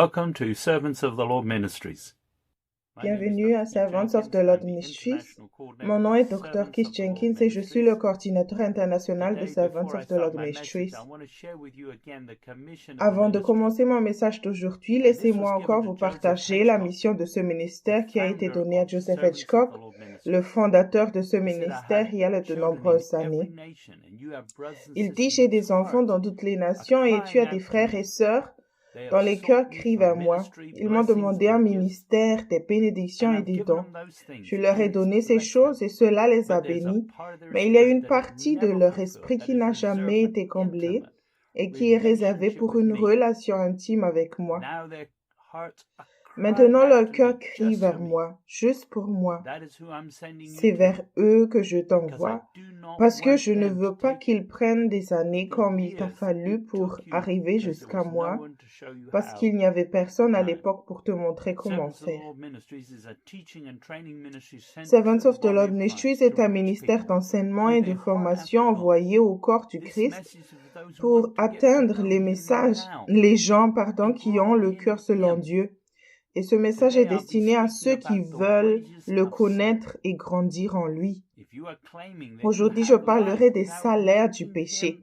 Welcome to Servants of the Lord Ministries. Bienvenue à Servants of the Lord Ministries. Mon nom est Dr. Keith Jenkins et je suis le coordinateur international de Servants of the Lord Ministries. Avant de commencer mon message d'aujourd'hui, laissez-moi encore vous partager la mission de ce ministère qui a été donnée à Joseph Hitchcock, le fondateur de ce ministère il y a de nombreuses années. Il dit « J'ai des enfants dans toutes les nations et tu as des frères et sœurs dont les cœurs crient vers moi. Ils m'ont demandé un ministère, des bénédictions et des dons. Je leur ai donné ces choses et cela les a bénis. Mais il y a une partie de leur esprit qui n'a jamais été comblée et qui est réservée pour une relation intime avec moi. Maintenant, leur cœur crie vers moi, juste pour moi. C'est vers eux que je t'envoie, parce que je ne veux pas qu'ils prennent des années comme il t'a fallu pour arriver jusqu'à moi, parce qu'il n'y avait personne à l'époque pour te montrer comment faire. Servants of the Lord Ministries est un ministère d'enseignement et de formation envoyé au corps du Christ pour atteindre les gens qui ont le cœur selon Dieu. Et ce message est destiné à ceux qui veulent le connaître et grandir en lui. Aujourd'hui, je parlerai des salaires du péché.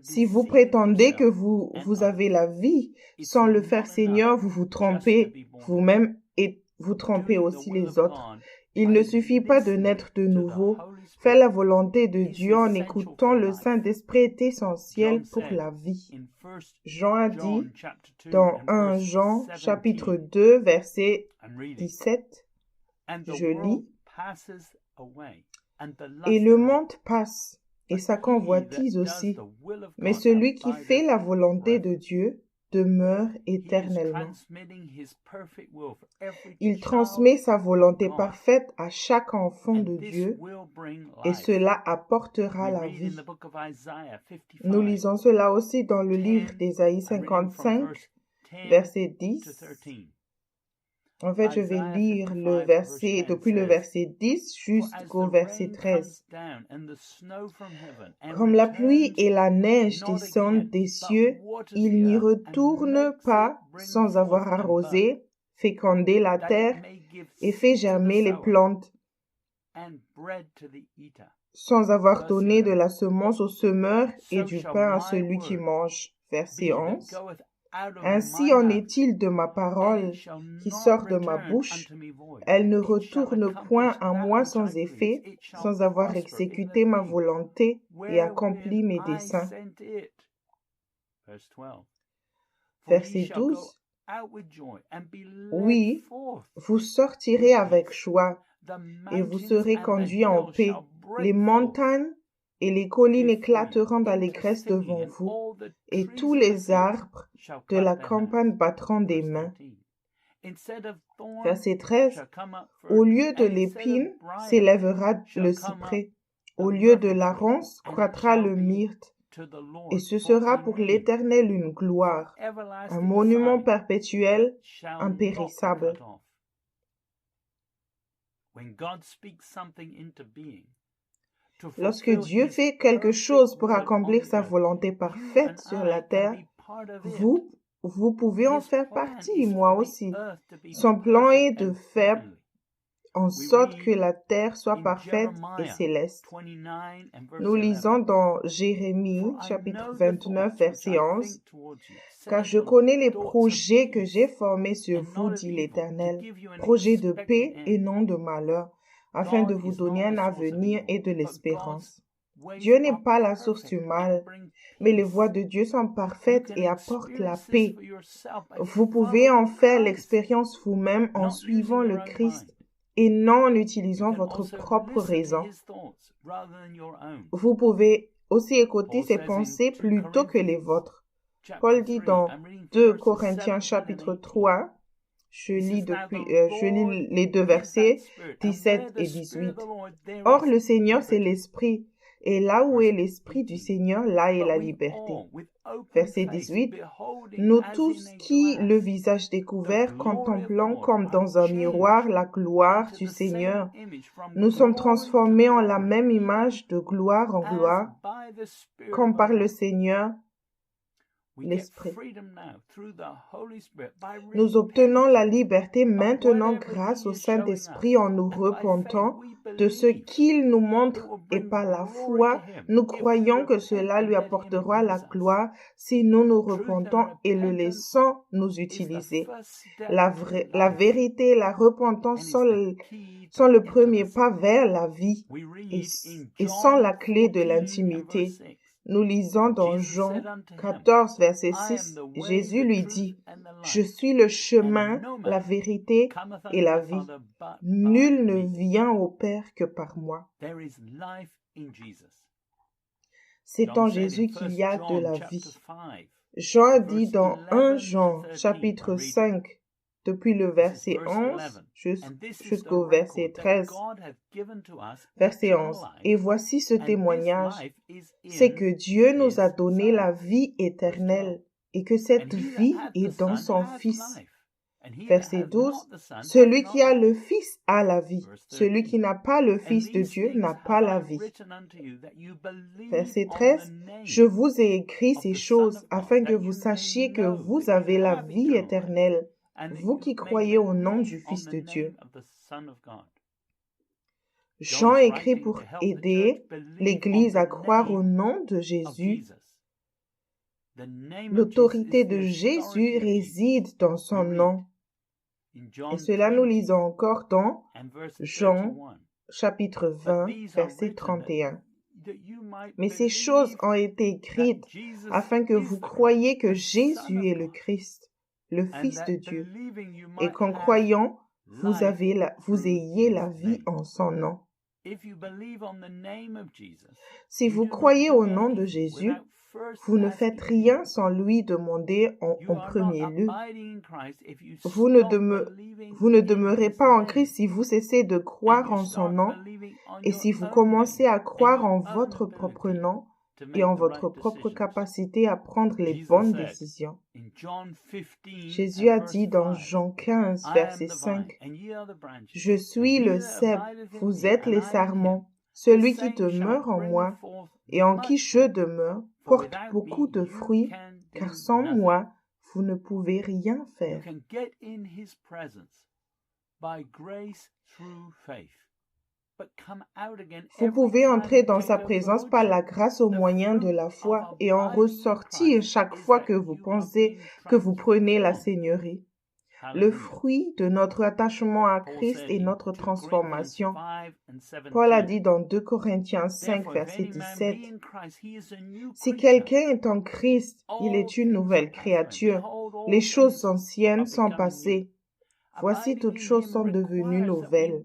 Si vous prétendez que vous avez la vie sans le faire Seigneur, vous vous trompez vous-même et vous trompez aussi les autres. Il ne suffit pas de naître de nouveau. Faire la volonté de Dieu en écoutant le Saint-Esprit est essentiel pour la vie. Jean a dit dans 1 Jean chapitre 2 verset 17, je lis, « Et le monde passe, et sa convoitise aussi, mais celui qui fait la volonté de Dieu demeure éternellement. » Il transmet sa volonté parfaite à chaque enfant de Dieu et cela apportera la vie. Nous lisons cela aussi dans le livre d'Ésaïe 55, verset 10. En fait, je vais lire le verset, depuis le verset 10 jusqu'au verset 13. Comme la pluie et la neige descendent des cieux, il n'y retourne pas sans avoir arrosé, fécondé la terre et fait germer les plantes, sans avoir donné de la semence au semeur et du pain à celui qui mange. Verset 11. Ainsi en est-il de ma parole qui sort de ma bouche. Elle ne retourne point à moi sans effet, sans avoir exécuté ma volonté et accompli mes desseins. Verset 12. Oui, vous sortirez avec joie et vous serez conduits en paix. Les montagnes et les collines éclateront d'allégresse devant vous, et tous les arbres de la campagne battront des mains. Verset 13. Au lieu de l'épine s'élèvera le cyprès, au lieu de la ronce croîtra le myrte, et ce sera pour l'Éternel une gloire, un monument perpétuel, impérissable. Lorsque Dieu fait quelque chose pour accomplir sa volonté parfaite sur la terre, vous pouvez en faire partie, moi aussi. Son plan est de faire en sorte que la terre soit parfaite et céleste. Nous lisons dans Jérémie, chapitre 29, verset 11, « Car je connais les projets que j'ai formés sur vous, dit l'Éternel, projets de paix et non de malheur, afin de vous donner un avenir et de l'espérance. » Dieu n'est pas la source du mal, mais les voies de Dieu sont parfaites et apportent la paix. Vous pouvez en faire l'expérience vous-même en suivant le Christ et non en utilisant votre propre raison. Vous pouvez aussi écouter ses pensées plutôt que les vôtres. Paul dit dans 2 Corinthiens chapitre 3, je lis les deux versets 17 et 18. « Or, le Seigneur, c'est l'Esprit, et là où est l'Esprit du Seigneur, là est la liberté. » Verset 18. « Nous tous qui, le visage découvert, contemplons comme dans un miroir la gloire du Seigneur, nous sommes transformés en la même image de gloire en gloire, comme par le Seigneur, l'Esprit. Nous obtenons la liberté maintenant grâce au Saint-Esprit en nous repentant de ce qu'il nous montre et par la foi, nous croyons que cela lui apportera la gloire si nous nous repentons et le laissons nous utiliser. La vérité et la repentance sont le premier pas vers la vie et sont la clé de l'intimité. Nous lisons dans Jean 14, verset 6, Jésus lui dit, « Je suis le chemin, la vérité et la vie. Nul ne vient au Père que par moi. » C'est en Jésus qu'il y a de la vie. Jean dit dans 1 Jean, chapitre 5, depuis le verset 11 jusqu'au verset 13, verset 11. Et voici ce témoignage, c'est que Dieu nous a donné la vie éternelle et que cette vie est dans son Fils. Verset 12, celui qui a le Fils a la vie. Celui qui n'a pas le Fils de Dieu n'a pas la vie. Verset 13, je vous ai écrit ces choses afin que vous sachiez que vous avez la vie éternelle, vous qui croyez au nom du Fils de Dieu. Jean écrit pour aider l'Église à croire au nom de Jésus. L'autorité de Jésus réside dans son nom. Et cela nous lisons encore dans Jean chapitre 20, verset 31. Mais ces choses ont été écrites afin que vous croyiez que Jésus est le Christ, le Fils de Dieu, et qu'en croyant, vous ayez la vie en son nom. Si vous croyez au nom de Jésus, vous ne faites rien sans lui demander en premier lieu. Vous ne demeurez pas en Christ si vous cessez de croire en son nom et si vous commencez à croire en votre propre nom et en votre propre capacité à prendre les bonnes décisions. Jésus a dit dans Jean 15, verset 5, « Je suis le cep, vous êtes les sarments. Celui qui demeure en moi et en qui je demeure porte beaucoup de fruits, car sans moi, vous ne pouvez rien faire. » Vous pouvez entrer dans sa présence par la grâce au moyen de la foi et en ressortir chaque fois que vous pensez que vous prenez la Seigneurie. Le fruit de notre attachement à Christ est notre transformation. Paul a dit dans 2 Corinthiens 5, verset 17, « Si quelqu'un est en Christ, il est une nouvelle créature. Les choses anciennes sont passées. Voici toutes choses sont devenues nouvelles. »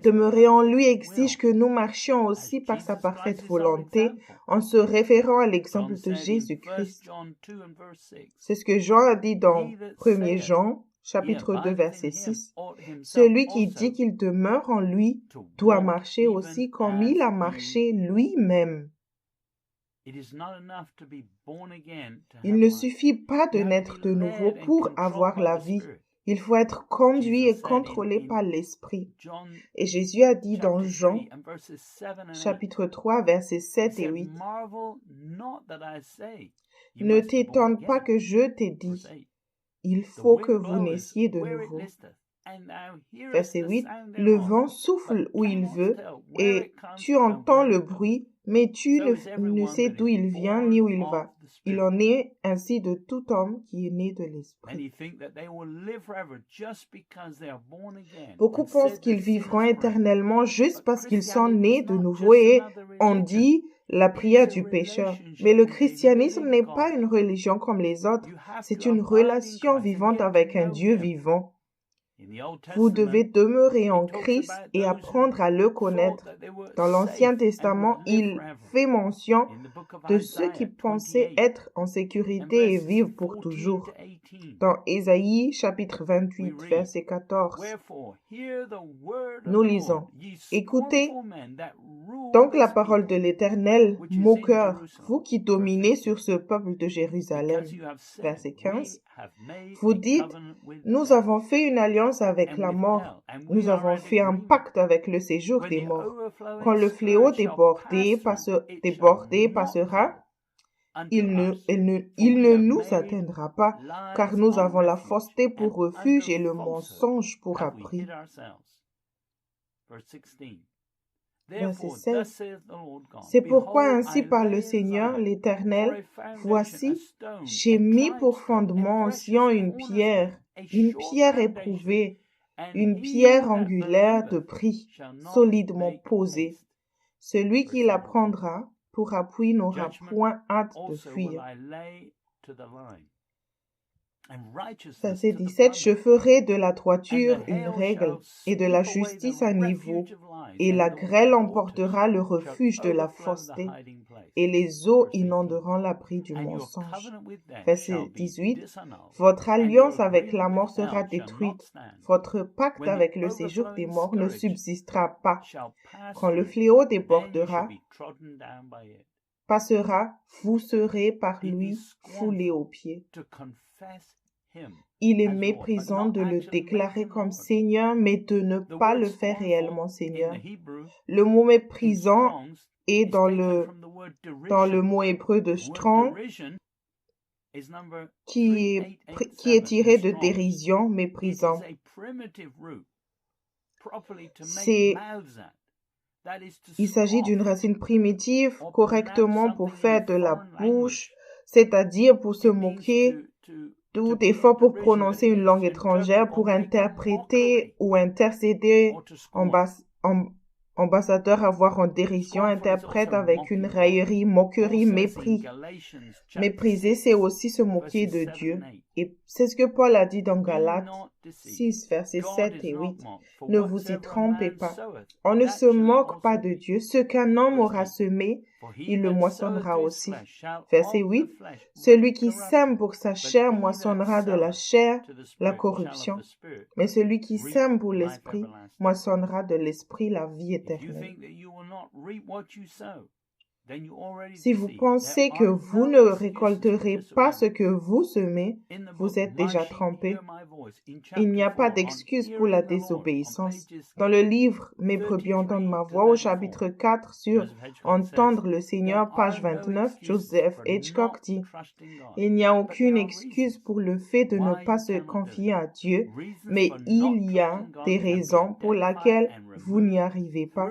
Demeurer en lui exige que nous marchions aussi par sa parfaite volonté en se référant à l'exemple de Jésus-Christ. C'est ce que Jean a dit dans 1 Jean, chapitre 2, verset 6. Celui qui dit qu'il demeure en lui doit marcher aussi comme il a marché lui-même. Il ne suffit pas de naître de nouveau pour avoir la vie. Il faut être conduit et contrôlé par l'Esprit. Et Jésus a dit dans Jean, chapitre 3, versets 7 et 8, « Ne t'étonne pas que je t'ai dit, il faut que vous naissiez de nouveau. » Verset 8, « Le vent souffle où il veut, et tu entends le bruit, mais tu ne sais d'où il vient ni où il va. Il en est ainsi de tout homme qui est né de l'Esprit. » Beaucoup pensent qu'ils vivront éternellement juste parce qu'ils sont nés de nouveau et on dit la prière du pécheur. Mais le christianisme n'est pas une religion comme les autres, c'est une relation vivante avec un Dieu vivant. Vous devez demeurer en Christ et apprendre à le connaître. Dans l'Ancien Testament, il fait mention de ceux qui pensaient être en sécurité et vivre pour toujours. Dans Ésaïe, chapitre 28, verset 14, nous lisons, « Écoutez donc la parole de l'Éternel, moqueur, vous qui dominez sur ce peuple de Jérusalem. » Verset 15, « Vous dites, nous avons fait une alliance avec la mort, nous avons fait un pacte avec le séjour des morts. Quand le fléau débordé passera, il ne nous atteindra pas, car nous avons la fausseté pour refuge et le mensonge pour abri. Verset 16. C'est pourquoi ainsi parle le Seigneur, l'Éternel, voici, j'ai mis pour fondement en Sion une pierre éprouvée, une pierre angulaire de prix, solidement posée. Celui qui la prendra pour appui n'aura point hâte de fuir. Verset 17. Je ferai de la droiture une règle et de la justice un niveau, et la grêle emportera le refuge de la fausseté, et les eaux inonderont l'abri du mensonge. Verset 18. Votre alliance avec la mort sera détruite, votre pacte avec le séjour des morts ne subsistera pas. Quand le fléau débordera, passera, vous serez par lui foulés aux pieds. Il est méprisant de le déclarer comme Seigneur, mais de ne pas le faire réellement Seigneur. Le mot méprisant est dans le mot hébreu de Strong, qui est tiré de dérision, méprisant. Il s'agit d'une racine primitive correctement pour faire de la bouche, c'est-à-dire pour se moquer, tout effort pour prononcer une langue étrangère, pour interpréter ou intercéder, ambassadeur, avoir en dérision, interprète avec une raillerie, moquerie, mépris. Mépriser, c'est aussi se moquer de Dieu. Et c'est ce que Paul a dit dans Galates 6, versets 7 et 8. Ne vous y trompez pas. On ne se moque pas de Dieu. Ce qu'un homme aura semé, il le moissonnera aussi. Verset 8. Celui qui sème pour sa chair moissonnera de la chair la corruption. Mais celui qui sème pour l'esprit moissonnera de l'esprit la vie éternelle. Si vous pensez que vous ne récolterez pas ce que vous semez, vous êtes déjà trompé. Il n'y a pas d'excuse pour la désobéissance. Dans le livre « Mes brebis entendent ma voix » au chapitre 4 sur « Entendre le Seigneur » page 29, Joseph Hitchcock dit « Il n'y a aucune excuse pour le fait de ne pas se confier à Dieu, mais il y a des raisons pour lesquelles vous n'y arrivez pas.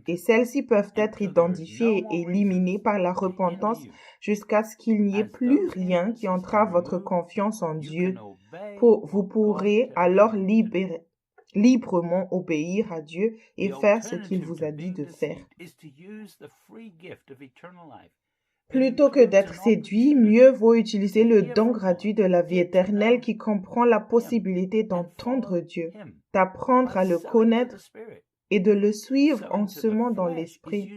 Et celles-ci peuvent être identifiées et éliminées par la repentance jusqu'à ce qu'il n'y ait plus rien qui entrave votre confiance en Dieu. Vous pourrez alors librement obéir à Dieu et faire ce qu'il vous a dit de faire. Plutôt que d'être séduit, mieux vaut utiliser le don gratuit de la vie éternelle qui comprend la possibilité d'entendre Dieu, d'apprendre à le connaître et de le suivre en semant dans l'esprit.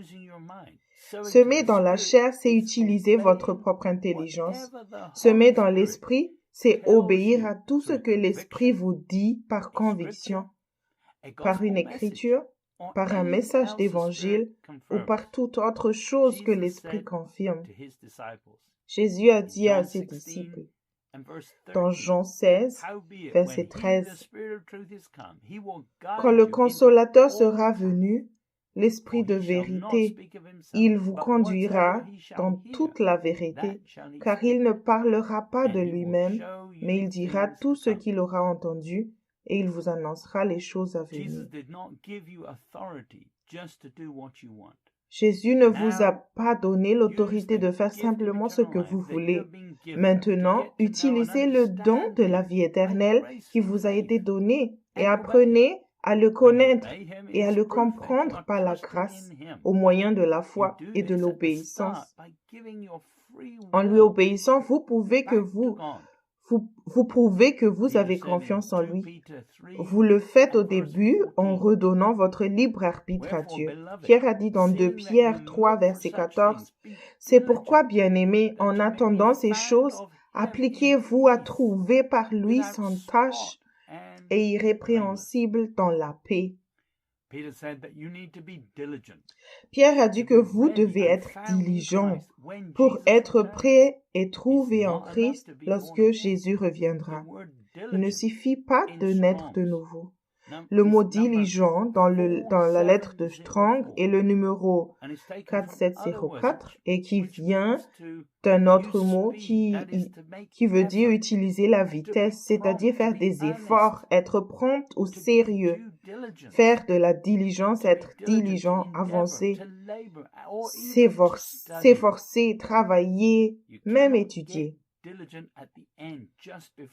Semer dans la chair, c'est utiliser votre propre intelligence. Semer dans l'esprit, c'est obéir à tout ce que l'esprit vous dit par conviction, par une écriture, par un message d'évangile ou par toute autre chose que l'esprit confirme. Jésus a dit à ses disciples, dans Jean 16, verset 13, « Quand le Consolateur sera venu, l'Esprit de vérité, il vous conduira dans toute la vérité, car il ne parlera pas de lui-même, mais il dira tout ce qu'il aura entendu, et il vous annoncera les choses à venir. » Jésus ne vous a pas donné l'autorité de faire simplement ce que vous voulez. Maintenant, utilisez le don de la vie éternelle qui vous a été donné et apprenez à le connaître et à le comprendre par la grâce, au moyen de la foi et de l'obéissance. En lui obéissant, vous prouvez que vous avez confiance en lui. Vous le faites au début en redonnant votre libre arbitre à Dieu. Pierre a dit dans 2 Pierre 3, verset 14, « C'est pourquoi, bien-aimés, en attendant ces choses, appliquez-vous à trouver par lui sans tache et irrépréhensible dans la paix. » Pierre a dit que vous devez être diligent pour être prêt et trouvé en Christ lorsque Jésus reviendra. Il ne suffit pas de naître de nouveau. Le mot diligent dans la lettre de Strong est le numéro 4704 et qui vient d'un autre mot qui veut dire utiliser la vitesse, c'est-à-dire faire des efforts, être prompt ou sérieux. Faire de la diligence, être diligent, avancer, s'efforcer, travailler, même étudier.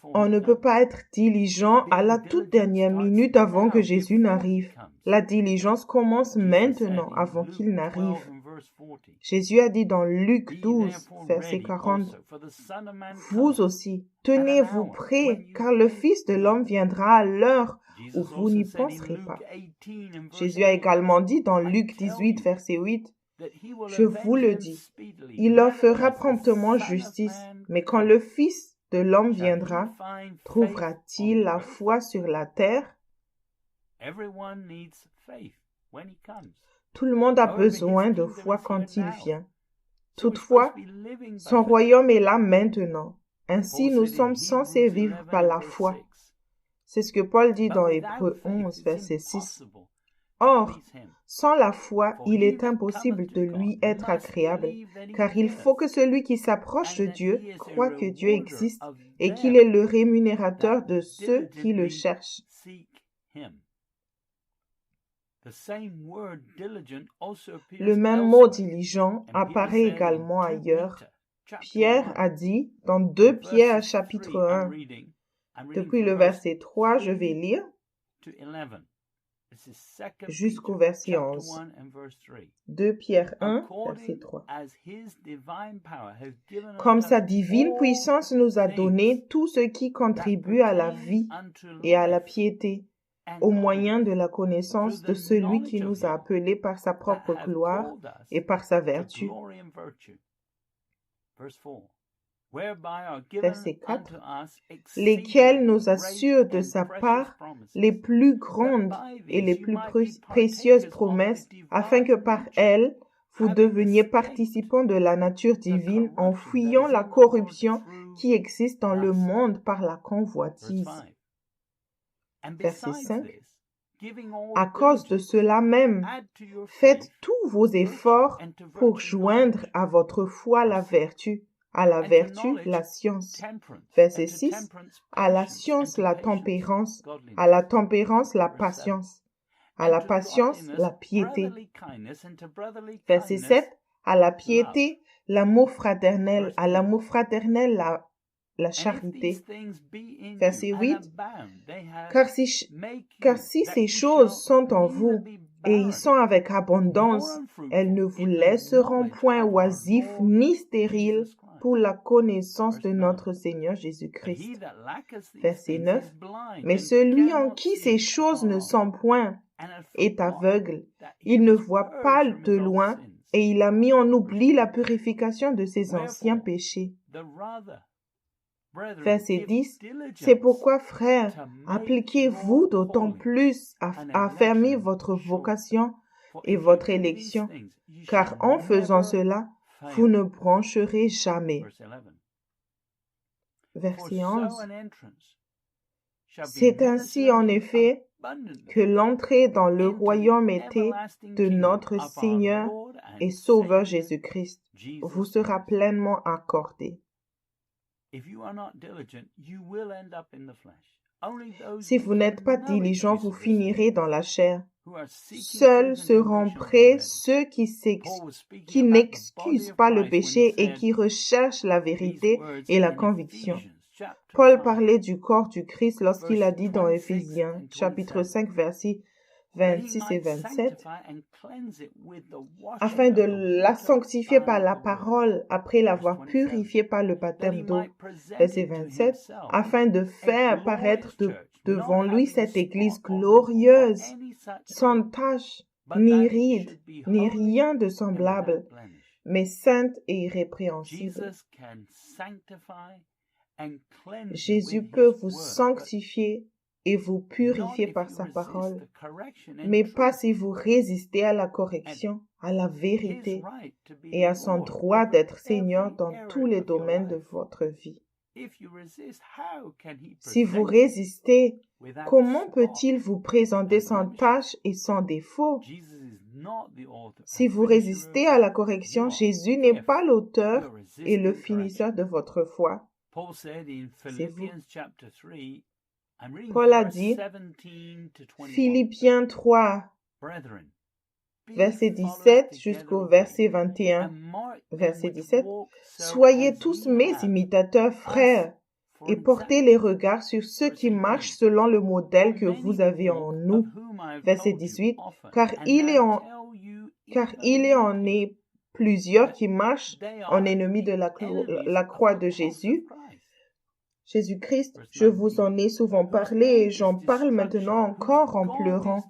On ne peut pas être diligent à la toute dernière minute avant que Jésus n'arrive. La diligence commence maintenant avant qu'il n'arrive. Jésus a dit dans Luc 12, verset 40, « Vous aussi, tenez-vous prêts, car le Fils de l'homme viendra à l'heure où vous n'y penserez pas. » Jésus a également dit dans Luc 18, verset 8, « Je vous le dis, il leur fera promptement justice, mais quand le Fils de l'homme viendra, trouvera-t-il la foi sur la terre? » Tout le monde a besoin de foi quand il vient. Toutefois, son royaume est là maintenant. Ainsi, nous sommes censés vivre par la foi. C'est ce que Paul dit dans Hébreux 11, verset 6. Or, sans la foi, il est impossible de lui être agréable, car il faut que celui qui s'approche de Dieu croit que Dieu existe et qu'il est le rémunérateur de ceux qui le cherchent. Le même mot diligent apparaît également ailleurs. Pierre a dit dans 2 Pierre chapitre 1, depuis le verset 3, je vais lire jusqu'au verset 11. 2 Pierre 1, verset 3. Comme sa divine puissance nous a donné tout ce qui contribue à la vie et à la piété, au moyen de la connaissance de celui qui nous a appelés par sa propre gloire et par sa vertu. Verset 4. Lesquels nous assurent de sa part les plus grandes et les plus précieuses promesses, afin que par elles, vous deveniez participants de la nature divine en fuyant la corruption qui existe dans le monde par la convoitise. Verset 5. À cause de cela même, faites tous vos efforts pour joindre à votre foi la vertu, à la vertu la science. Verset 6. À la science la tempérance, à la tempérance la patience, à la patience la piété. Verset 7. À la piété l'amour fraternel, à l'amour fraternel la charité. Verset 8. Car si ces choses sont en vous, et y sont avec abondance, elles ne vous laisseront point oisifs ni stériles pour la connaissance de notre Seigneur Jésus-Christ. Verset 9. Mais celui en qui ces choses ne sont point est aveugle. Il ne voit pas de loin et il a mis en oubli la purification de ses anciens péchés. Verset 10. C'est pourquoi, frères, appliquez-vous d'autant plus à affermir votre vocation et votre élection, car en faisant cela, vous ne broncherez jamais. Verset 11. C'est ainsi en effet que l'entrée dans le royaume était de notre Seigneur et Sauveur Jésus-Christ vous sera pleinement accordée. Si vous n'êtes pas diligent, vous finirez dans la chair. Seuls seront prêts ceux qui n'excusent pas le péché et qui recherchent la vérité et la conviction. Paul parlait du corps du Christ lorsqu'il a dit dans Éphésiens, chapitre 5, versets 26 et 27, afin de la sanctifier par la parole, après l'avoir purifiée par le baptême d'eau. Verset 27, afin de faire paraître devant lui cette Église glorieuse, sans tache, ni ride, ni rien de semblable, mais sainte et irrépréhensible. Jésus peut vous sanctifier et vous purifier par sa parole, mais pas si vous résistez à la correction, à la vérité et à son droit d'être Seigneur dans tous les domaines de votre vie. Si vous résistez, comment peut-il vous présenter sans tache et sans défaut? Si vous résistez à la correction, Jésus n'est pas l'auteur et le finisseur de votre foi. C'est vous. Paul a dit, Philippiens 3, verset 17 jusqu'au verset 21, verset 17, « Soyez tous mes imitateurs, frères, et portez les regards sur ceux qui marchent selon le modèle que vous avez en nous. » Verset 18, « Car il en est plusieurs qui marchent en ennemis de la croix de Jésus. Jésus-Christ, je vous en ai souvent parlé et j'en parle maintenant encore en pleurant. »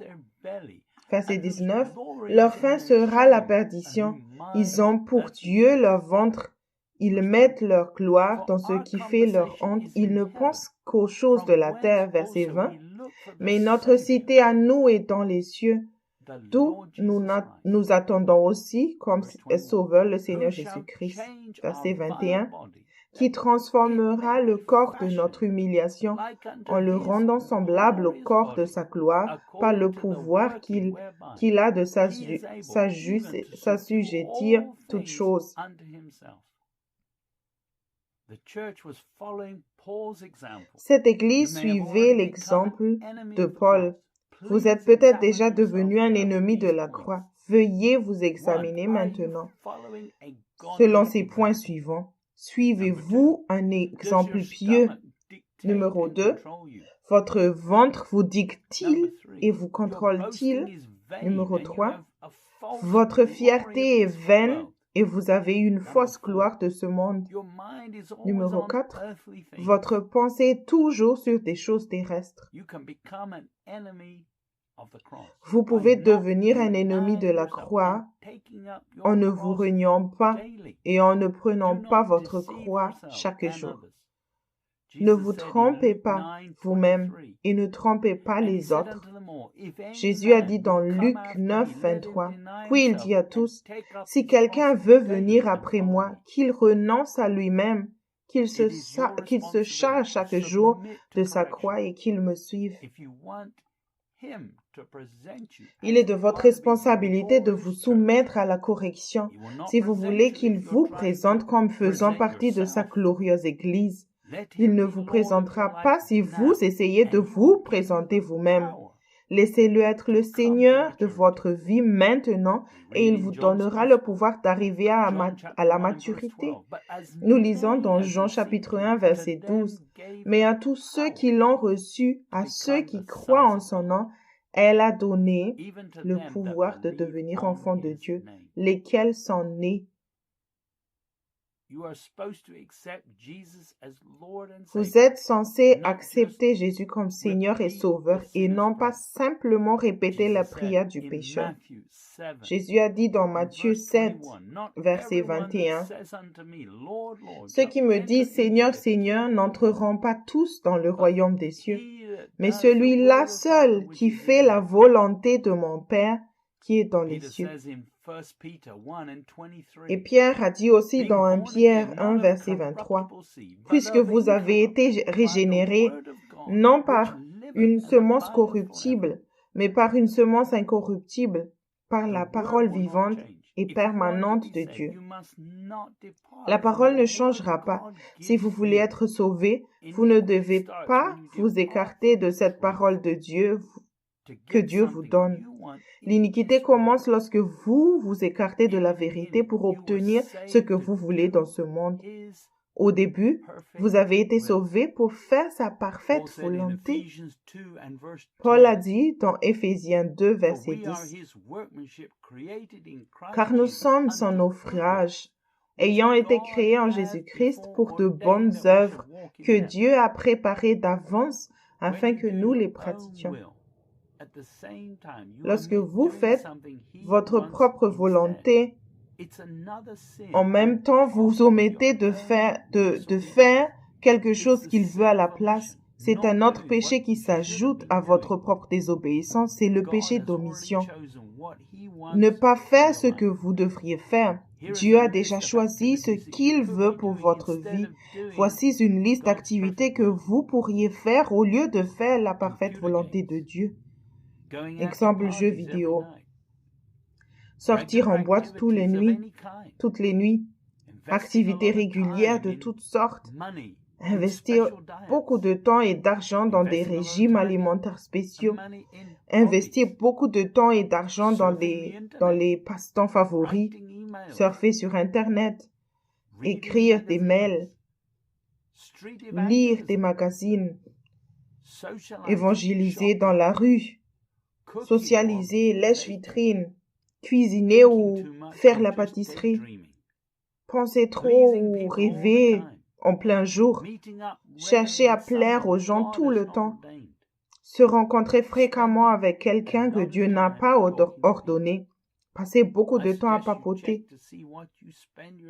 Verset 19, « Leur fin sera la perdition. Ils ont pour Dieu leur ventre. Ils mettent leur gloire dans ce qui fait leur honte. Ils ne pensent qu'aux choses de la terre. » Verset 20, « Mais notre cité à nous est dans les cieux, d'où nous attendons aussi comme Sauveur le Seigneur Jésus-Christ. » Verset 21, « Qui transformera le corps de notre humiliation en le rendant semblable au corps de sa gloire par le pouvoir qu'il a de s'assujettir toutes choses. » Cette Église suivait l'exemple de Paul. Vous êtes peut-être déjà devenu un ennemi de la croix. Veuillez vous examiner maintenant. Selon ces points suivants, suivez-vous un exemple pieux? Numéro 2, votre ventre vous dicte-t-il et vous contrôle-t-il? Numéro 3, votre fierté est vaine et vous avez une fausse gloire de ce monde. Numéro 4, votre pensée est toujours sur des choses terrestres. Vous pouvez devenir un ennemi de la croix en ne vous reniant pas et en ne prenant pas votre croix chaque jour. Ne vous trompez pas vous-même et ne trompez pas les autres. Jésus a dit dans Luc 9, 23, puis il dit à tous, « Si quelqu'un veut venir après moi, qu'il renonce à lui-même, qu'il se charge chaque jour de sa croix et qu'il me suive. » Il est de votre responsabilité de vous soumettre à la correction si vous voulez qu'il vous présente comme faisant partie de sa glorieuse Église. Il ne vous présentera pas si vous essayez de vous présenter vous-même. Laissez-le être le Seigneur de votre vie maintenant et il vous donnera le pouvoir d'arriver à la maturité. Nous lisons dans Jean chapitre 1, verset 12. « Mais à tous ceux qui l'ont reçu, à ceux qui croient en son nom, elle a donné le pouvoir de devenir enfants de Dieu, lesquels sont nés. » Vous êtes censé accepter Jésus comme Seigneur et Sauveur et non pas simplement répéter la prière du pécheur. Jésus a dit dans Matthieu 7, verset 21, « Ceux qui me disent Seigneur, Seigneur n'entreront pas tous dans le royaume des cieux, mais celui-là seul qui fait la volonté de mon Père qui est dans les cieux. » Et Pierre a dit aussi dans 1 Pierre 1, verset 23, « Puisque vous avez été régénérés, non par une semence corruptible, mais par une semence incorruptible, par la parole vivante et permanente de Dieu. » La parole ne changera pas. Si vous voulez être sauvé, vous ne devez pas vous écarter de cette parole de Dieu que Dieu vous donne. L'iniquité commence lorsque vous vous écartez de la vérité pour obtenir ce que vous voulez dans ce monde. Au début, vous avez été sauvés pour faire sa parfaite volonté. Paul a dit dans Éphésiens 2, verset 10, « Car nous sommes son ouvrage, ayant été créés en Jésus-Christ pour de bonnes œuvres que Dieu a préparées d'avance afin que nous les pratiquions. » Lorsque vous faites votre propre volonté, en même temps vous omettez de faire quelque chose qu'il veut à la place, C'est un autre péché qui s'ajoute à votre propre désobéissance, c'est le péché d'omission. Ne pas faire ce que vous devriez faire. Dieu a déjà choisi ce qu'il veut pour votre vie. Voici une liste d'activités que vous pourriez faire au lieu de faire la parfaite volonté de Dieu. Exemple, jeux vidéo. Sortir en boîte toutes les nuits. Activités régulières de toutes sortes. Investir beaucoup de temps et d'argent dans des régimes alimentaires spéciaux. Investir beaucoup de temps et d'argent dans les passe-temps favoris. Surfer sur Internet. Écrire des mails. Lire des magazines. Évangéliser dans la rue. Socialiser, lèche-vitrine. Cuisiner ou faire la pâtisserie. Penser trop ou rêver en plein jour. Chercher à plaire aux gens tout le temps. Se rencontrer fréquemment avec quelqu'un que Dieu n'a pas ordonné. Passer beaucoup de temps à papoter.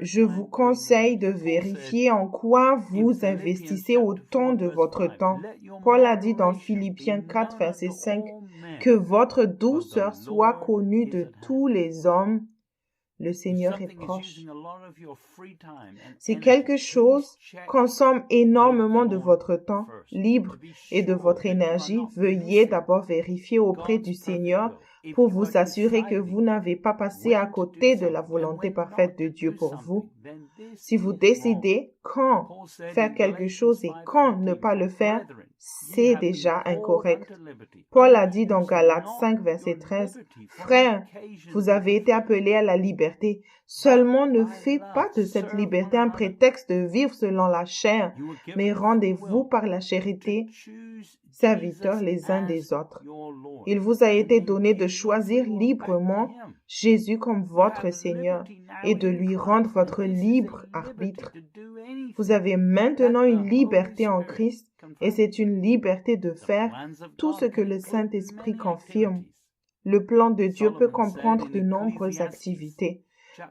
Je vous conseille de vérifier en quoi vous investissez autant de votre temps. Paul a dit dans Philippiens 4, verset 5, « Que votre douceur soit connue de tous les hommes. Le Seigneur est proche. » Si quelque chose consomme énormément de votre temps libre et de votre énergie, veuillez d'abord vérifier auprès du Seigneur pour vous assurer que vous n'avez pas passé à côté de la volonté parfaite de Dieu pour vous. Si vous décidez quand faire quelque chose et quand ne pas le faire, c'est déjà incorrect. Paul a dit dans Galates 5, verset 13, « Frères, vous avez été appelés à la liberté. Seulement ne faites pas de cette liberté un prétexte de vivre selon la chair, mais rendez-vous par la charité, serviteurs les uns des autres. » Il vous a été donné de choisir librement Jésus comme votre Seigneur et de lui rendre votre libre arbitre. Vous avez maintenant une liberté en Christ et c'est une liberté de faire tout ce que le Saint-Esprit confirme. Le plan de Dieu peut comprendre de nombreuses activités.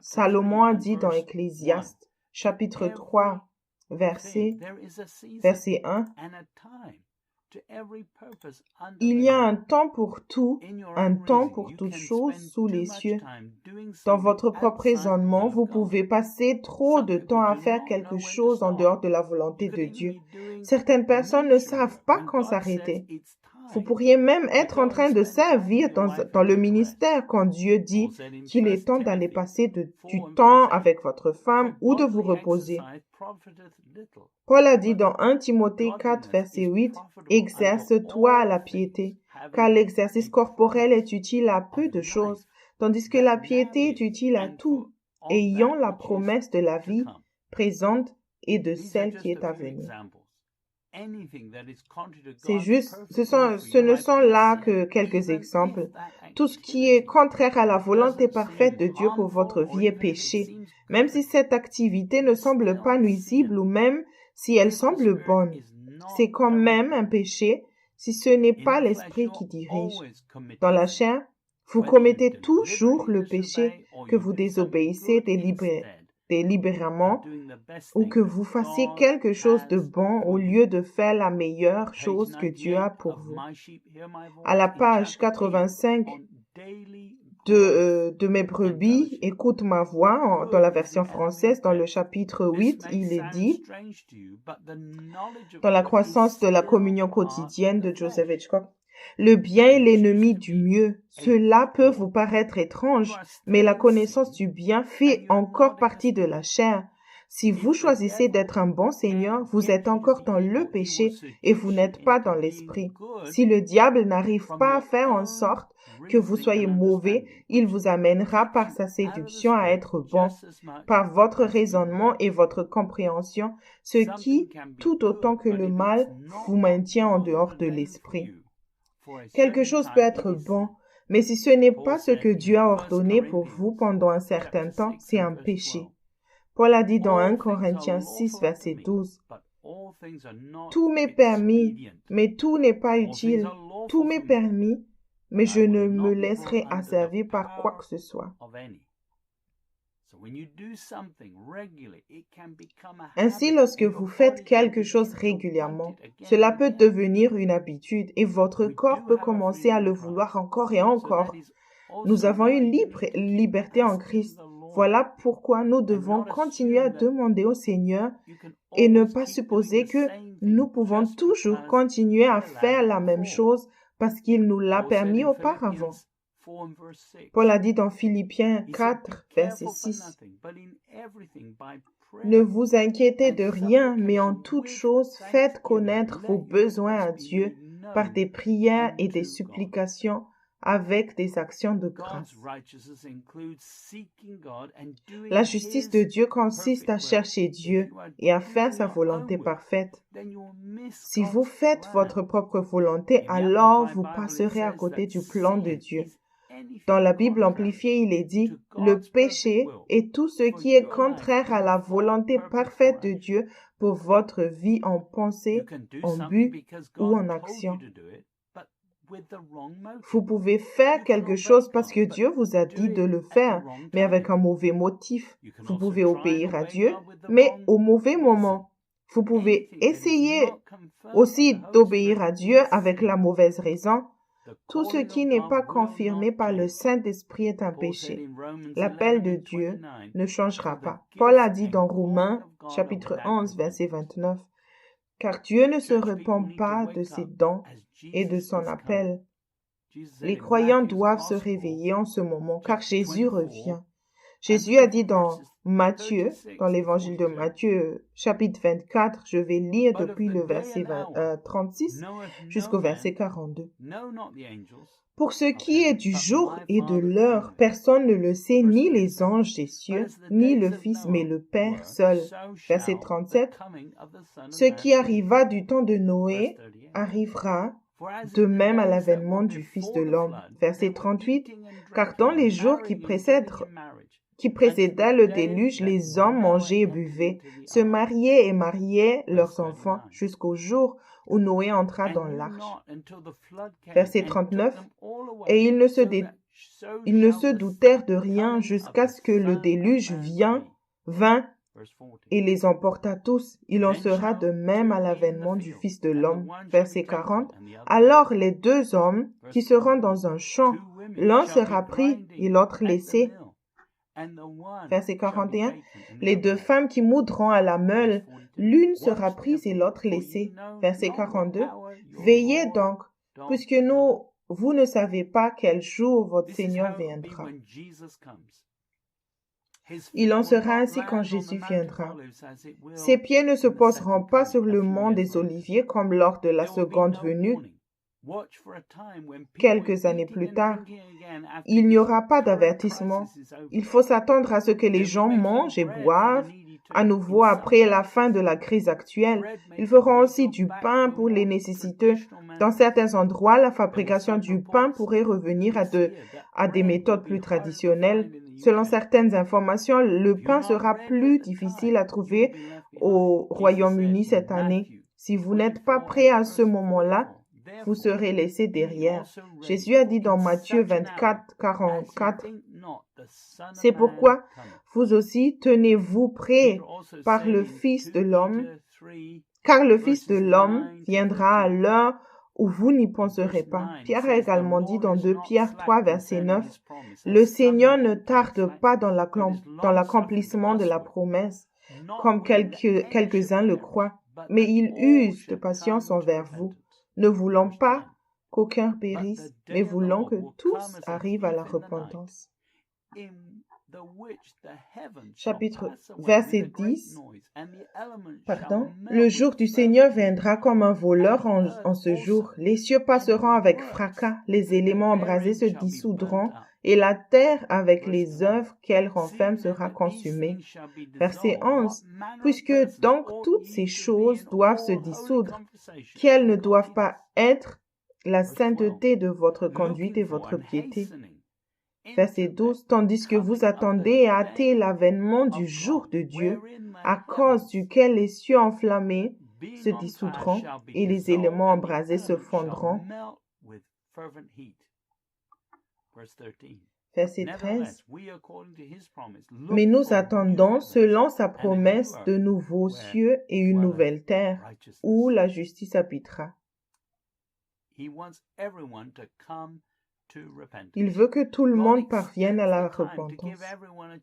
Salomon a dit dans Ecclésiaste, chapitre 3, verset 1, « Il y a un temps pour tout, un temps pour toutes choses sous les cieux. » Dans votre propre raisonnement, vous pouvez passer trop de temps à faire quelque chose en dehors de la volonté de Dieu. Certaines personnes ne savent pas quand s'arrêter. Vous pourriez même être en train de servir dans le ministère quand Dieu dit qu'il est temps d'aller passer du temps avec votre femme ou de vous reposer. Paul a dit dans 1 Timothée 4, verset 8, « Exerce-toi à la piété, car l'exercice corporel est utile à peu de choses, tandis que la piété est utile à tout, ayant la promesse de la vie présente et de celle qui est à venir. » Ce ne sont là que quelques exemples. Tout ce qui est contraire à la volonté parfaite de Dieu pour votre vie est péché, même si cette activité ne semble pas nuisible ou même si elle semble bonne. C'est quand même un péché si ce n'est pas l'esprit qui dirige. Dans la chair, vous commettez toujours le péché, que vous désobéissez délibérément ou que vous fassiez quelque chose de bon au lieu de faire la meilleure chose que Dieu a pour vous. À la page 85 de mes brebis, écoute ma voix, dans la version française, dans le chapitre 8, il est dit, dans la croissance de la communion quotidienne de Joseph Hitchcock, « Le bien est l'ennemi du mieux. Cela peut vous paraître étrange, mais la connaissance du bien fait encore partie de la chair. Si vous choisissez d'être un bon Seigneur, vous êtes encore dans le péché et vous n'êtes pas dans l'esprit. Si le diable n'arrive pas à faire en sorte que vous soyez mauvais, il vous amènera par sa séduction à être bon, par votre raisonnement et votre compréhension, ce qui, tout autant que le mal, vous maintient en dehors de l'esprit. Quelque chose peut être bon, mais si ce n'est pas ce que Dieu a ordonné pour vous pendant un certain temps, c'est un péché. Paul a dit dans 1 Corinthiens 6, verset 12, « Tout m'est permis, mais tout n'est pas utile. Tout m'est permis, mais je ne me laisserai asservir par quoi que ce soit. » Ainsi, lorsque vous faites quelque chose régulièrement, cela peut devenir une habitude et votre corps peut commencer à le vouloir encore et encore. Nous avons une liberté en Christ. Voilà pourquoi nous devons continuer à demander au Seigneur et ne pas supposer que nous pouvons toujours continuer à faire la même chose parce qu'il nous l'a permis auparavant. Paul a dit dans Philippiens 4, verset 6, « Ne vous inquiétez de rien, mais en toute chose, faites connaître vos besoins à Dieu par des prières et des supplications avec des actions de grâce. » La justice de Dieu consiste à chercher Dieu et à faire sa volonté parfaite. Si vous faites votre propre volonté, alors vous passerez à côté du plan de Dieu. Dans la Bible amplifiée, il est dit, « Le péché est tout ce qui est contraire à la volonté parfaite de Dieu pour votre vie en pensée, en but ou en action. » Vous pouvez faire quelque chose parce que Dieu vous a dit de le faire, mais avec un mauvais motif. Vous pouvez obéir à Dieu, mais au mauvais moment. Vous pouvez essayer aussi d'obéir à Dieu avec la mauvaise raison. Tout ce qui n'est pas confirmé par le Saint-Esprit est un péché. L'appel de Dieu ne changera pas. Paul a dit dans Romains, chapitre 11, verset 29, « Car Dieu ne se repent pas de ses dons et de son appel. » Les croyants doivent se réveiller en ce moment, car Jésus revient. Jésus a dit dans Matthieu, dans l'évangile de Matthieu, chapitre 24, je vais lire depuis le verset 36 jusqu'au verset 42. « Pour ce qui est du jour et de l'heure, personne ne le sait, ni les anges des cieux, ni le Fils, mais le Père seul. » Verset 37. « Ce qui arriva du temps de Noé arrivera de même à l'avènement du Fils de l'homme. » Verset 38. « Car dans les jours qui précédaient le déluge, les hommes mangeaient et buvaient, se mariaient et mariaient leurs enfants jusqu'au jour où Noé entra dans l'arche. » Verset 39. « Et ils ne se doutèrent de rien jusqu'à ce que le déluge vint et les emporta tous. Il en sera de même à l'avènement du Fils de l'homme. » Verset 40. « Alors les deux hommes qui seront dans un champ, l'un sera pris et l'autre laissé. » Verset 41. « Les deux femmes qui moudront à la meule, l'une sera prise et l'autre laissée. » Verset 42. « Veillez donc, puisque vous ne savez pas quel jour votre Seigneur viendra. » Il en sera ainsi quand Jésus viendra. Ses pieds ne se poseront pas sur le mont des Oliviers comme lors de la seconde venue. Quelques années plus tard, il n'y aura pas d'avertissement. Il faut s'attendre à ce que les gens mangent et boivent à nouveau après la fin de la crise actuelle. Ils feront aussi du pain pour les nécessiteux. Dans certains endroits, la fabrication du pain pourrait revenir à des méthodes plus traditionnelles. Selon certaines informations, le pain sera plus difficile à trouver au Royaume-Uni cette année. Si vous n'êtes pas prêt à ce moment-là, vous serez laissés derrière. Jésus a dit dans Matthieu 24, 44, « C'est pourquoi vous aussi tenez-vous prêts car le Fils de l'homme viendra à l'heure où vous n'y penserez pas. » Pierre a également dit dans 2 Pierre 3, verset 9, « Le Seigneur ne tarde pas dans l'accomplissement de la promesse, comme quelques-uns le croient, mais il use de patience envers vous, ne voulant pas qu'aucun périsse, mais voulant que tous arrivent à la repentance. » Verset 10. Le jour du Seigneur viendra comme un voleur en ce jour. Les cieux passeront avec fracas, les éléments embrasés se dissoudront, et la terre avec les œuvres qu'elle renferme sera consumée. Verset 11. Puisque donc toutes ces choses doivent se dissoudre, qu'elles ne doivent pas être la sainteté de votre conduite et votre piété. Verset 12. Tandis que vous attendez et hâtez l'avènement du jour de Dieu, à cause duquel les cieux enflammés se dissoudront et les éléments embrasés se fondront. Verset 13. Mais nous attendons, selon sa promesse, de nouveaux cieux et une nouvelle terre, où la justice habitera. Il veut que tout le monde parvienne à la repentance.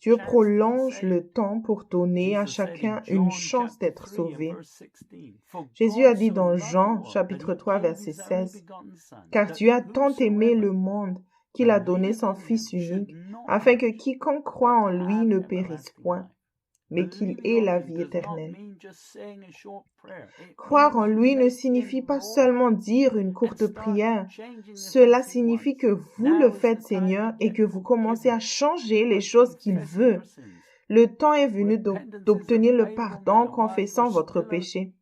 Dieu prolonge le temps pour donner à chacun une chance d'être sauvé. Jésus a dit dans Jean, chapitre 3, verset 16, « Car Dieu a tant aimé le monde qu'il a donné son Fils unique, afin que quiconque croit en lui ne périsse point, mais qu'il ait la vie éternelle. » Croire en lui ne signifie pas seulement dire une courte prière. Cela signifie que vous le faites, Seigneur, et que vous commencez à changer les choses qu'il veut. Le temps est venu d'obtenir le pardon en confessant votre péché.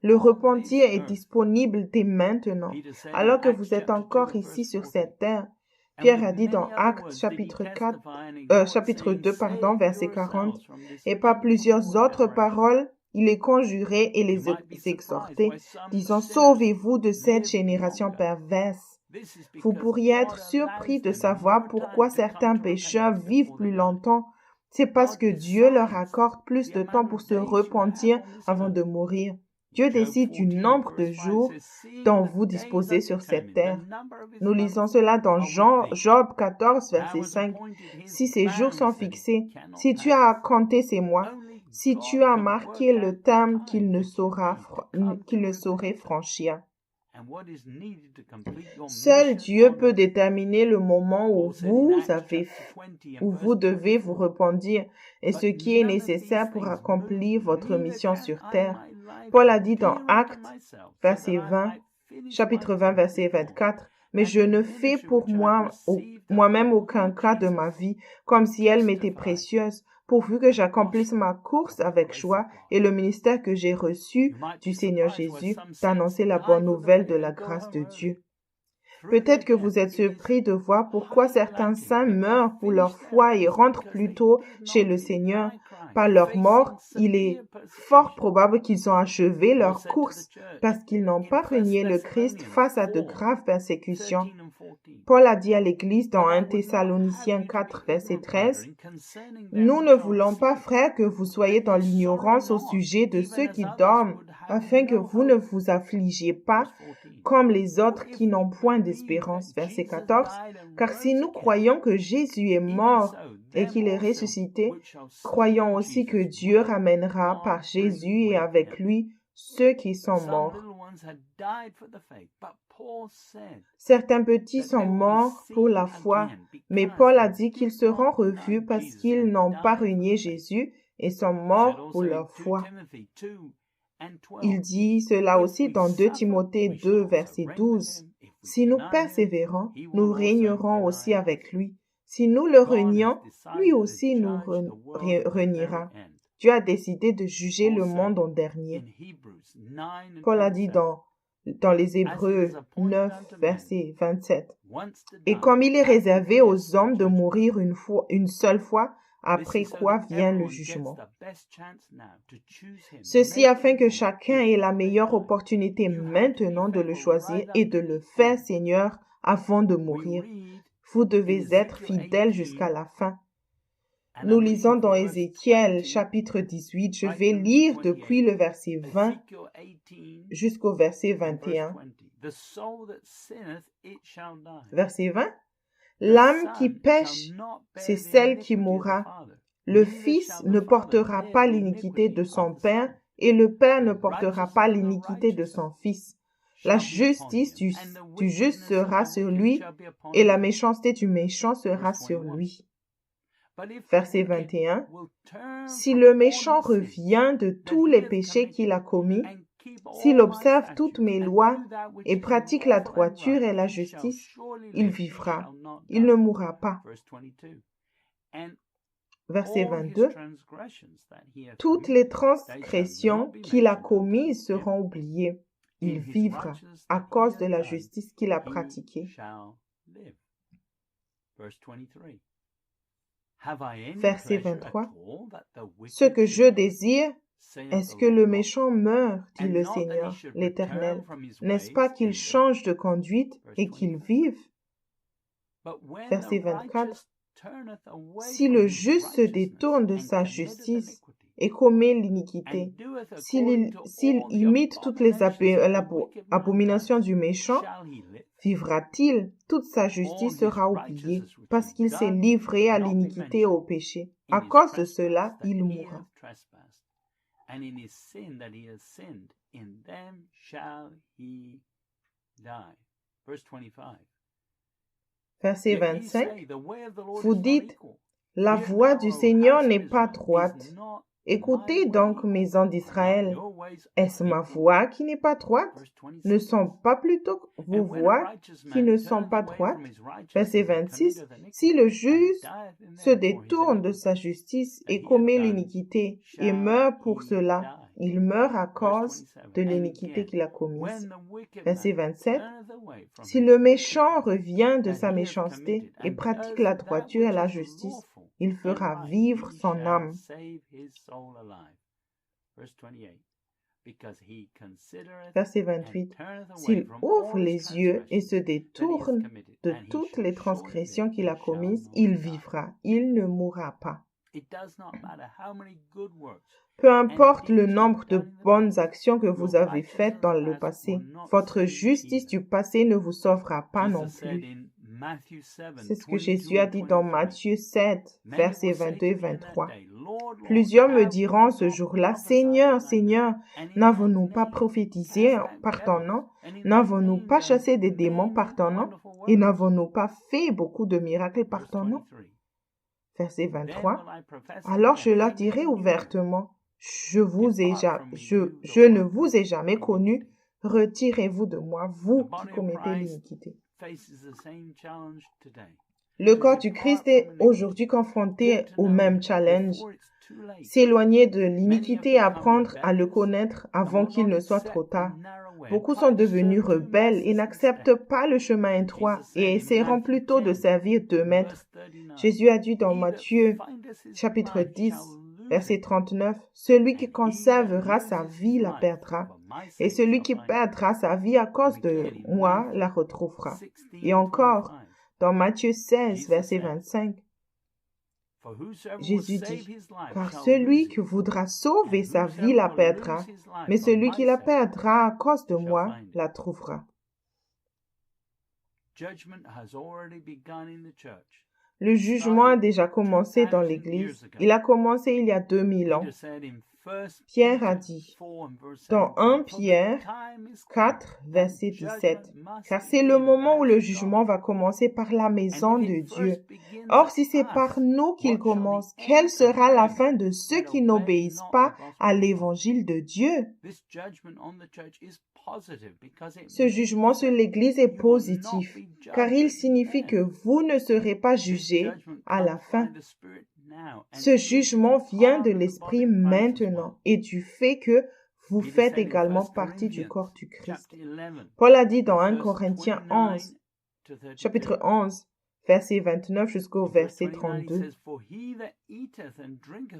Le repentir est disponible dès maintenant, alors que vous êtes encore ici sur cette terre. Pierre a dit dans Actes chapitre 2, verset 40, et par plusieurs autres paroles, il les conjurait et les exhortait, disant, « Sauvez-vous de cette génération perverse. » Vous pourriez être surpris de savoir pourquoi certains pécheurs vivent plus longtemps. C'est parce que Dieu leur accorde plus de temps pour se repentir avant de mourir. Dieu décide du nombre de jours dont vous disposez sur cette terre. Nous lisons cela dans Job 14, verset 5. « Si ces jours sont fixés, si tu as compté ces mois, si tu as marqué le terme qu'il ne saurait franchir. » Seul Dieu peut déterminer le moment où vous devez vous repentir et ce qui est nécessaire pour accomplir votre mission sur terre. Paul a dit dans Actes, chapitre 20, verset 24, « Mais je ne fais pour moi-même aucun cas de ma vie, comme si elle m'était précieuse, pourvu que j'accomplisse ma course avec joie et le ministère que j'ai reçu du Seigneur Jésus, d'annoncer la bonne nouvelle de la grâce de Dieu. » Peut-être que vous êtes surpris de voir pourquoi certains saints meurent pour leur foi et rentrent plus tôt chez le Seigneur. Par leur mort, il est fort probable qu'ils ont achevé leur course parce qu'ils n'ont pas renié le Christ face à de graves persécutions. Paul a dit à l'Église dans 1 Thessaloniciens 4, verset 13, « Nous ne voulons pas, frères, que vous soyez dans l'ignorance au sujet de ceux qui dorment, afin que vous ne vous affligiez pas comme les autres qui n'ont point d'espérance. » Verset 14, « Car si nous croyons que Jésus est mort et qu'il est ressuscité, croyons aussi que Dieu ramènera par Jésus et avec lui ceux qui sont morts. » Certains petits sont morts pour la foi, mais Paul a dit qu'ils seront revus parce qu'ils n'ont pas renié Jésus et sont morts pour leur foi. Il dit cela aussi dans 2 Timothée 2, verset 12. « Si nous persévérons, nous régnerons aussi avec lui. Si nous le renions, lui aussi nous reniera. » Dieu a décidé de juger le monde en dernier. Paul a dit dans les Hébreux 9, verset 27. « Et comme il est réservé aux hommes de mourir une seule fois, après quoi vient le jugement. Ceci afin que chacun ait la meilleure opportunité maintenant de le choisir et de le faire Seigneur avant de mourir. Vous devez être fidèles jusqu'à la fin. » Nous lisons dans Ézéchiel chapitre 18, je vais lire depuis le verset 20 jusqu'au verset 21. Verset 20. L'âme qui pêche, c'est celle qui mourra. Le fils ne portera pas l'iniquité de son père, et le père ne portera pas l'iniquité de son fils. La justice du juste sera sur lui, et la méchanceté du méchant sera sur lui. Verset 21. Si le méchant revient de tous les péchés qu'il a commis, s'il observe toutes mes lois et pratique la droiture et la justice, il vivra, il ne mourra pas. Verset 22. Toutes les transgressions qu'il a commises seront oubliées. Il vivra à cause de la justice qu'il a pratiquée. Verset 23. Ce que je désire, est-ce que le méchant meure, dit le Seigneur, l'Éternel. N'est-ce pas qu'il change de conduite et qu'il vive? Verset 24. Si le juste se détourne de sa justice et commet l'iniquité, s'il imite toutes les abominations du méchant, vivra-t-il? Toute sa justice sera oubliée, parce qu'il s'est livré à l'iniquité et au péché. À cause de cela, il mourra. Verset 25, vous dites, la voie du Seigneur n'est pas droite. Écoutez donc, maison d'Israël, est-ce ma voix qui n'est pas droite? Ne sont pas plutôt vos voix qui ne sont pas droites? Verset 26, si le juste se détourne de sa justice et commet l'iniquité et meurt pour cela, il meurt à cause de l'iniquité qu'il a commise. Verset 27, si le méchant revient de sa méchanceté et pratique la droiture et la justice, il fera vivre son âme. Verset 28. S'il ouvre les yeux et se détourne de toutes les transgressions qu'il a commises, il vivra, il ne mourra pas. Peu importe le nombre de bonnes actions que vous avez faites dans le passé, votre justice du passé ne vous sauvera pas non plus. C'est ce que Jésus a dit dans Matthieu 7, versets 22 et 23. Plusieurs me diront ce jour-là, Seigneur, Seigneur, n'avons-nous pas prophétisé par ton nom? N'avons-nous pas chassé des démons par ton nom? Et n'avons-nous pas fait beaucoup de miracles par ton nom? Verset 23. Alors je leur dirai ouvertement, je ne vous ai jamais connu, retirez-vous de moi, vous qui commettez l'iniquité. Le corps du Christ est aujourd'hui confronté au même challenge. S'éloigner de l'iniquité et apprendre à le connaître avant qu'il ne soit trop tard. Beaucoup sont devenus rebelles et n'acceptent pas le chemin étroit et essaieront plutôt de servir deux maîtres. Jésus a dit dans Matthieu chapitre 10, verset 39, « Celui qui conservera sa vie la perdra, et celui qui perdra sa vie à cause de moi la retrouvera. » Et encore, dans Matthieu 16, verset 25, Jésus dit, « Car celui qui voudra sauver sa vie la perdra, mais celui qui la perdra à cause de moi la trouvera. » Le jugement a déjà commencé dans l'Église. Il a commencé il y a 2000 ans. Pierre a dit, dans 1 Pierre 4, verset 17, « Car c'est le moment où le jugement va commencer par la maison de Dieu. Or, si c'est par nous qu'il commence, quelle sera la fin de ceux qui n'obéissent pas à l'évangile de Dieu? » Ce jugement sur l'Église est positif, car il signifie que vous ne serez pas jugés à la fin. Ce jugement vient de l'Esprit maintenant et du fait que vous faites également partie du corps du Christ. Paul a dit dans 1 Corinthiens 11, chapitre 11, verset 29 jusqu'au verset 32.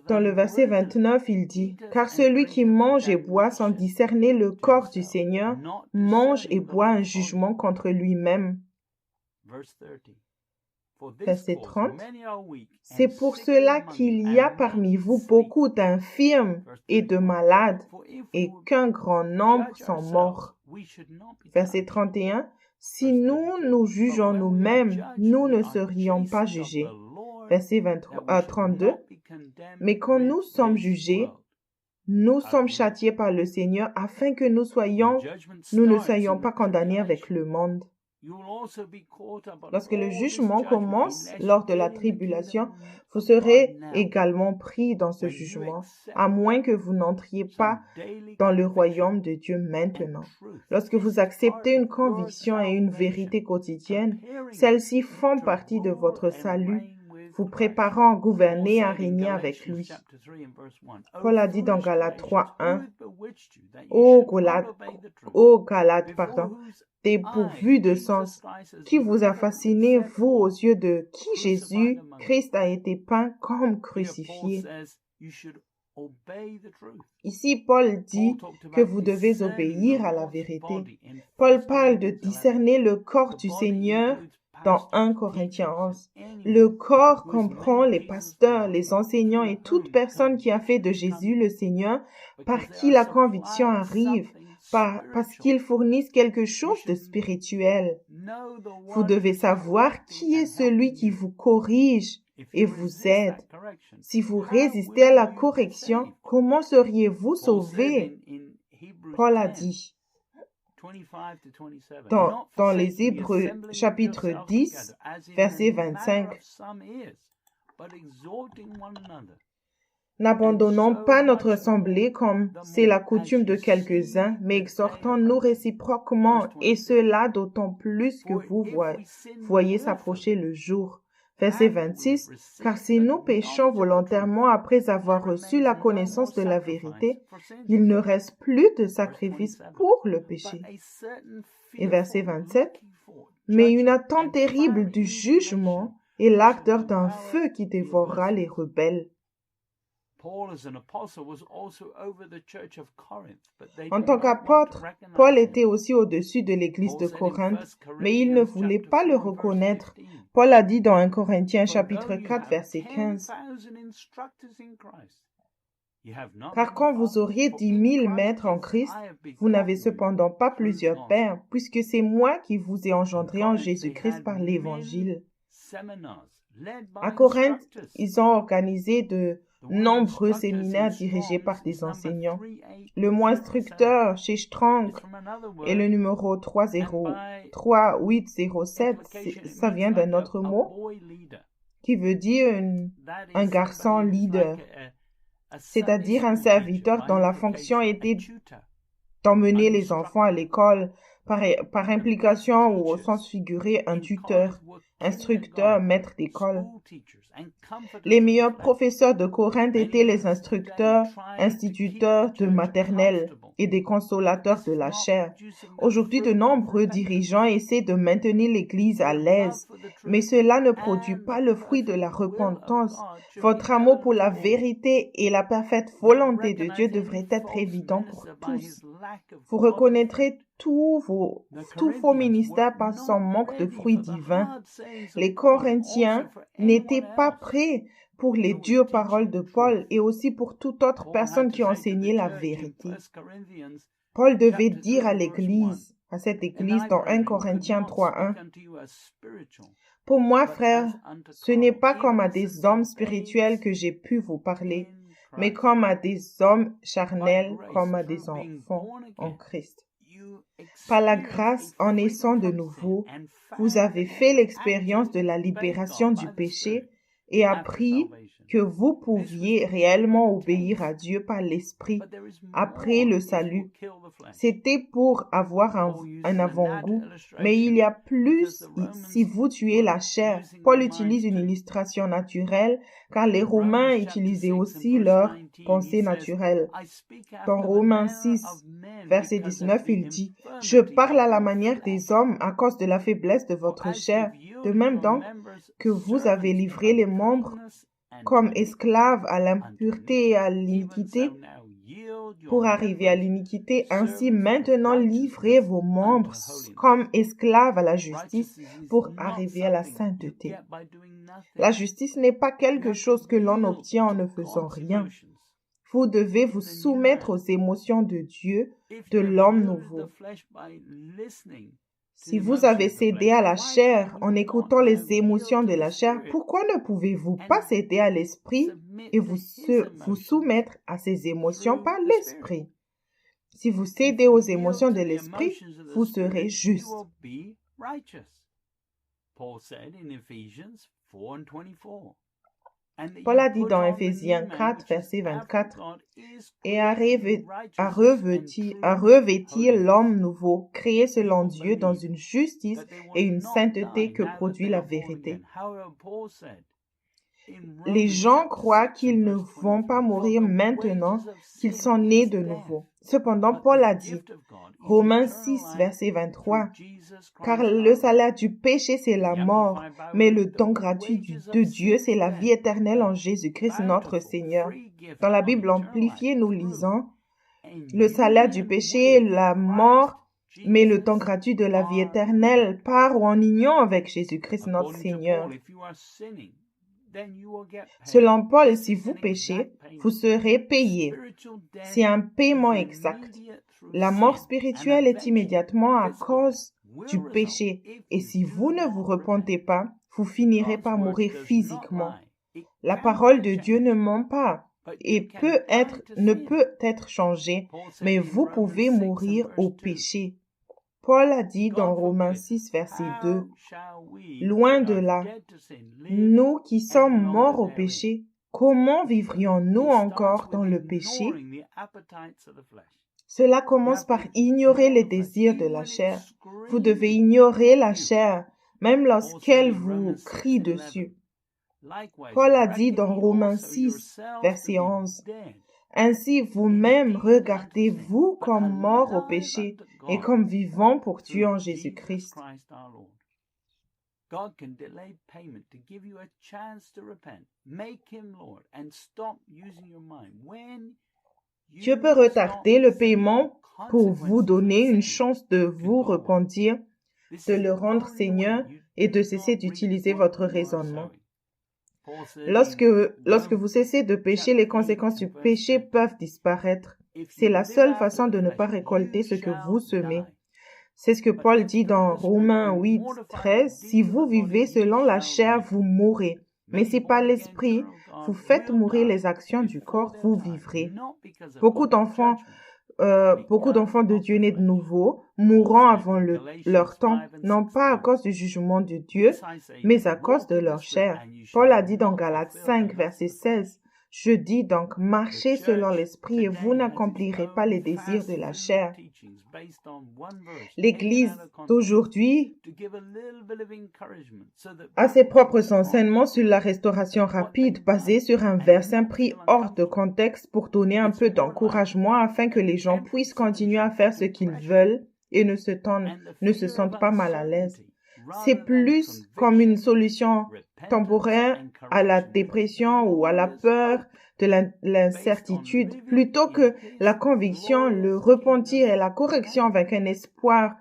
Dans le verset 29, il dit, « Car celui qui mange et boit sans discerner le corps du Seigneur, mange et boit un jugement contre lui-même. » Verset 30. « C'est pour cela qu'il y a parmi vous beaucoup d'infirmes et de malades, et qu'un grand nombre sont morts. » Verset 31. « Si nous nous jugeons nous-mêmes, nous ne serions pas jugés. » Verset 32. « Mais quand nous sommes jugés, nous sommes châtiés par le Seigneur afin que nous ne soyons pas condamnés avec le monde. » Lorsque le jugement commence lors de la tribulation, vous serez également pris dans ce jugement, à moins que vous n'entriez pas dans le royaume de Dieu maintenant. Lorsque vous acceptez une conviction et une vérité quotidienne, celles-ci font partie de votre salut, vous préparant à gouverner et à régner avec lui. Paul a dit dans Galates 3, 1, Ô Galates, dépourvus de sens, qui vous a fasciné, vous, aux yeux de qui Jésus, Christ a été peint comme crucifié. Ici, Paul dit que vous devez obéir à la vérité. Paul parle de discerner le corps du Seigneur dans 1 Corinthiens 11. Le corps comprend les pasteurs, les enseignants et toute personne qui a fait de Jésus le Seigneur, par qui la conviction arrive, parce qu'ils fournissent quelque chose de spirituel. Vous devez savoir qui est celui qui vous corrige et vous aide. Si vous résistez à la correction, comment seriez-vous sauvés? Paul a dit dans les Hébreux chapitre 10, verset 25, n'abandonnons pas notre assemblée comme c'est la coutume de quelques-uns, mais exhortons-nous réciproquement, et cela d'autant plus que vous voyez s'approcher le jour. Verset 26, car si nous péchons volontairement après avoir reçu la connaissance de la vérité, il ne reste plus de sacrifice pour le péché. Et verset 27, mais une attente terrible du jugement et l'ardeur d'un feu qui dévorera les rebelles. En tant qu'apôtre, Paul était aussi au-dessus de l'église de Corinthe, mais il ne voulait pas le reconnaître. Paul a dit dans 1 Corinthiens chapitre 4, verset 15, « Car quand vous auriez 10 000 maîtres en Christ, vous n'avez cependant pas plusieurs pères, puisque c'est moi qui vous ai engendré en Jésus-Christ par l'Évangile. » À Corinthe, ils ont organisé de nombreux séminaires dirigés par des enseignants. Le mot instructeur chez Strong et le numéro 3807, ça vient d'un autre mot qui veut dire un garçon leader, c'est-à-dire un serviteur dont la fonction était d'emmener les enfants à l'école, par implication ou au sens figuré, un tuteur, instructeur, maître d'école. Les meilleurs professeurs de Corinthe étaient les instructeurs, instituteurs de maternelle et des consolateurs de la chair. Aujourd'hui, de nombreux dirigeants essaient de maintenir l'Église à l'aise, mais cela ne produit pas le fruit de la repentance. Votre amour pour la vérité et la parfaite volonté de Dieu devrait être évident pour tous. Vous reconnaîtrez tous vos ministères par son manque de fruits divins. Les Corinthiens n'étaient pas prêts pour les dures paroles de Paul et aussi pour toute autre personne qui enseignait la vérité. Paul devait dire à cette église dans 1 Corinthiens 3:1, « Pour moi, frères, ce n'est pas comme à des hommes spirituels que j'ai pu vous parler, mais comme à des hommes charnels, comme à des enfants en Christ. Par la grâce, en naissant de nouveau, vous avez fait l'expérience de la libération du péché et appris que vous pouviez réellement obéir à Dieu par l'Esprit après le salut. C'était pour avoir un avant-goût, mais il y a plus si vous tuez la chair. Paul utilise une illustration naturelle, car les Romains utilisaient aussi leur pensée naturelle. Dans Romains 6, verset 19, il dit « Je parle à la manière des hommes à cause de la faiblesse de votre chair, de même donc que vous avez livré les membres comme esclaves à l'impureté et à l'iniquité, pour arriver à l'iniquité. Ainsi, maintenant, livrez vos membres comme esclaves à la justice pour arriver à la sainteté. » La justice n'est pas quelque chose que l'on obtient en ne faisant rien. Vous devez vous soumettre aux émotions de Dieu, de l'homme nouveau. Si vous avez cédé à la chair en écoutant les émotions de la chair, pourquoi ne pouvez-vous pas céder à l'esprit et vous soumettre à ces émotions par l'esprit? Si vous cédez aux émotions de l'esprit, vous serez juste. Paul a dit dans Éphésiens 4, verset 24, « Et à revêtir l'homme nouveau, créé selon Dieu dans une justice et une sainteté que produit la vérité. » Les gens croient qu'ils ne vont pas mourir maintenant, qu'ils sont nés de nouveau. Cependant, Paul a dit, Romains 6, verset 23, « Car le salaire du péché, c'est la mort, mais le don gratuit de Dieu, c'est la vie éternelle en Jésus-Christ notre Seigneur. » Dans la Bible amplifiée, nous lisons, « Le salaire du péché est la mort, mais le temps gratuit de la vie éternelle par ou en union avec Jésus-Christ notre Seigneur. Selon Paul, si vous péchez, vous serez payé. C'est un paiement exact. La mort spirituelle est immédiatement à cause du péché, et si vous ne vous repentez pas, vous finirez par mourir physiquement. La parole de Dieu ne ment pas et ne peut être changée, mais vous pouvez mourir au péché. Paul a dit dans Romains 6, verset 2, « Loin de là, nous qui sommes morts au péché, comment vivrions-nous encore dans le péché? » Cela commence par ignorer les désirs de la chair. Vous devez ignorer la chair, même lorsqu'elle vous crie dessus. Paul a dit dans Romains 6, verset 11, « Ainsi vous-même regardez-vous comme morts au péché et comme vivants pour Dieu en Jésus-Christ. » Dieu peut retarder le paiement pour vous donner une chance de vous repentir, de le rendre Seigneur et de cesser d'utiliser votre raisonnement. Lorsque vous cessez de pécher, les conséquences du péché peuvent disparaître. C'est la seule façon de ne pas récolter ce que vous semez. C'est ce que Paul dit dans Romains 8, 13. « Si vous vivez selon la chair, vous mourrez. Mais si par l'esprit, vous faites mourir les actions du corps, vous vivrez. » Beaucoup d'enfants de Dieu nés de nouveau mourront avant leur temps, non pas à cause du jugement de Dieu, mais à cause de leur chair. Paul a dit dans Galates 5, verset 16, « Je dis donc, marchez selon l'esprit et vous n'accomplirez pas les désirs de la chair. » L'Église d'aujourd'hui a ses propres enseignements sur la restauration rapide basés sur un verset pris hors de contexte pour donner un peu d'encouragement afin que les gens puissent continuer à faire ce qu'ils veulent et ne se sentent pas mal à l'aise. C'est plus comme une solution temporaire à la dépression ou à la peur de l'incertitude, plutôt que la conviction, le repentir et la correction avec un espoir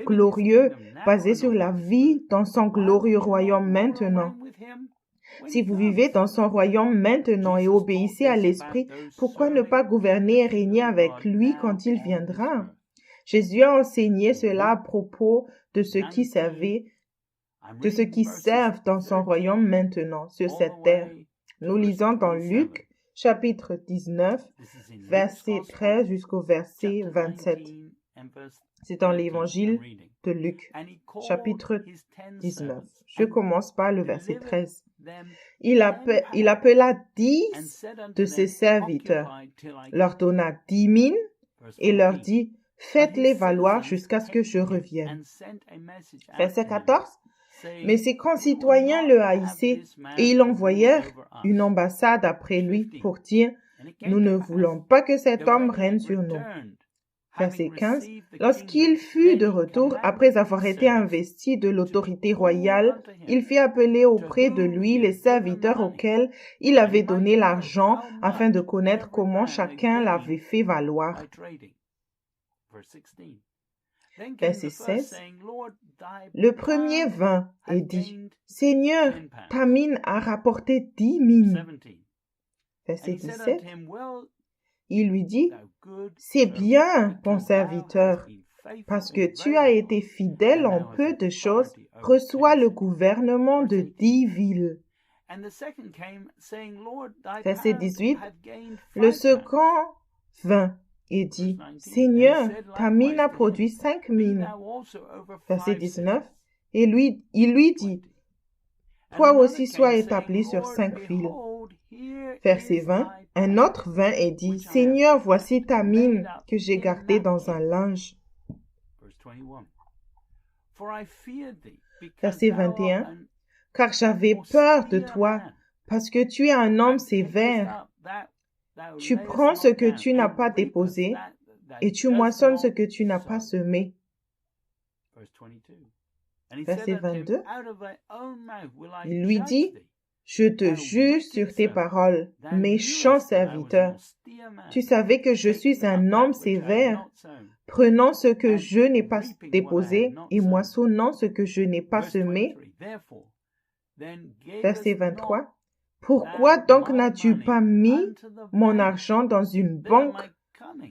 glorieux basé sur la vie dans son glorieux royaume maintenant. Si vous vivez dans son royaume maintenant et obéissez à l'Esprit, pourquoi ne pas gouverner et régner avec lui quand il viendra? Jésus a enseigné cela à propos de ceux qui servent dans son royaume maintenant sur cette terre. Nous lisons dans Luc, chapitre 19, verset 13 jusqu'au verset 27. C'est dans l'évangile de Luc, chapitre 19. Je commence par le verset 13. Il appela 10 de ses serviteurs, leur donna 10 000 et leur dit, « Faites-les valoir jusqu'à ce que je revienne. » Verset 14. Mais ses concitoyens le haïssaient et ils envoyèrent une ambassade après lui pour dire, « Nous ne voulons pas que cet homme règne sur nous. » Verset 15. Lorsqu'il fut de retour, après avoir été investi de l'autorité royale, il fit appeler auprès de lui les serviteurs auxquels il avait donné l'argent afin de connaître comment chacun l'avait fait valoir. Verset 16. Le premier vint et dit, « Seigneur, ta mine a rapporté 10 000. » Verset 17. Il lui dit, « C'est bien, bon serviteur, parce que tu as été fidèle en peu de choses, reçois le gouvernement de 10 villes. » Verset 18. Le second vint et dit, « Seigneur, ta mine a produit 5 000. » Verset 19. Et il lui dit, « Toi aussi sois établi sur 5 villes. » Verset 20. Un autre vint et dit, « Seigneur, voici ta mine que j'ai gardée dans un linge. » Verset 21. Car j'avais peur de toi, parce que tu es un homme sévère. Tu prends ce que tu n'as pas déposé et tu moissonnes ce que tu n'as pas semé. Verset 22. Il lui dit, « Je te juge sur tes paroles, méchant serviteur. Tu savais que je suis un homme sévère. prenant ce que je n'ai pas déposé et moissonnant ce que je n'ai pas semé. Verset 23. Pourquoi donc n'as-tu pas mis mon argent dans une banque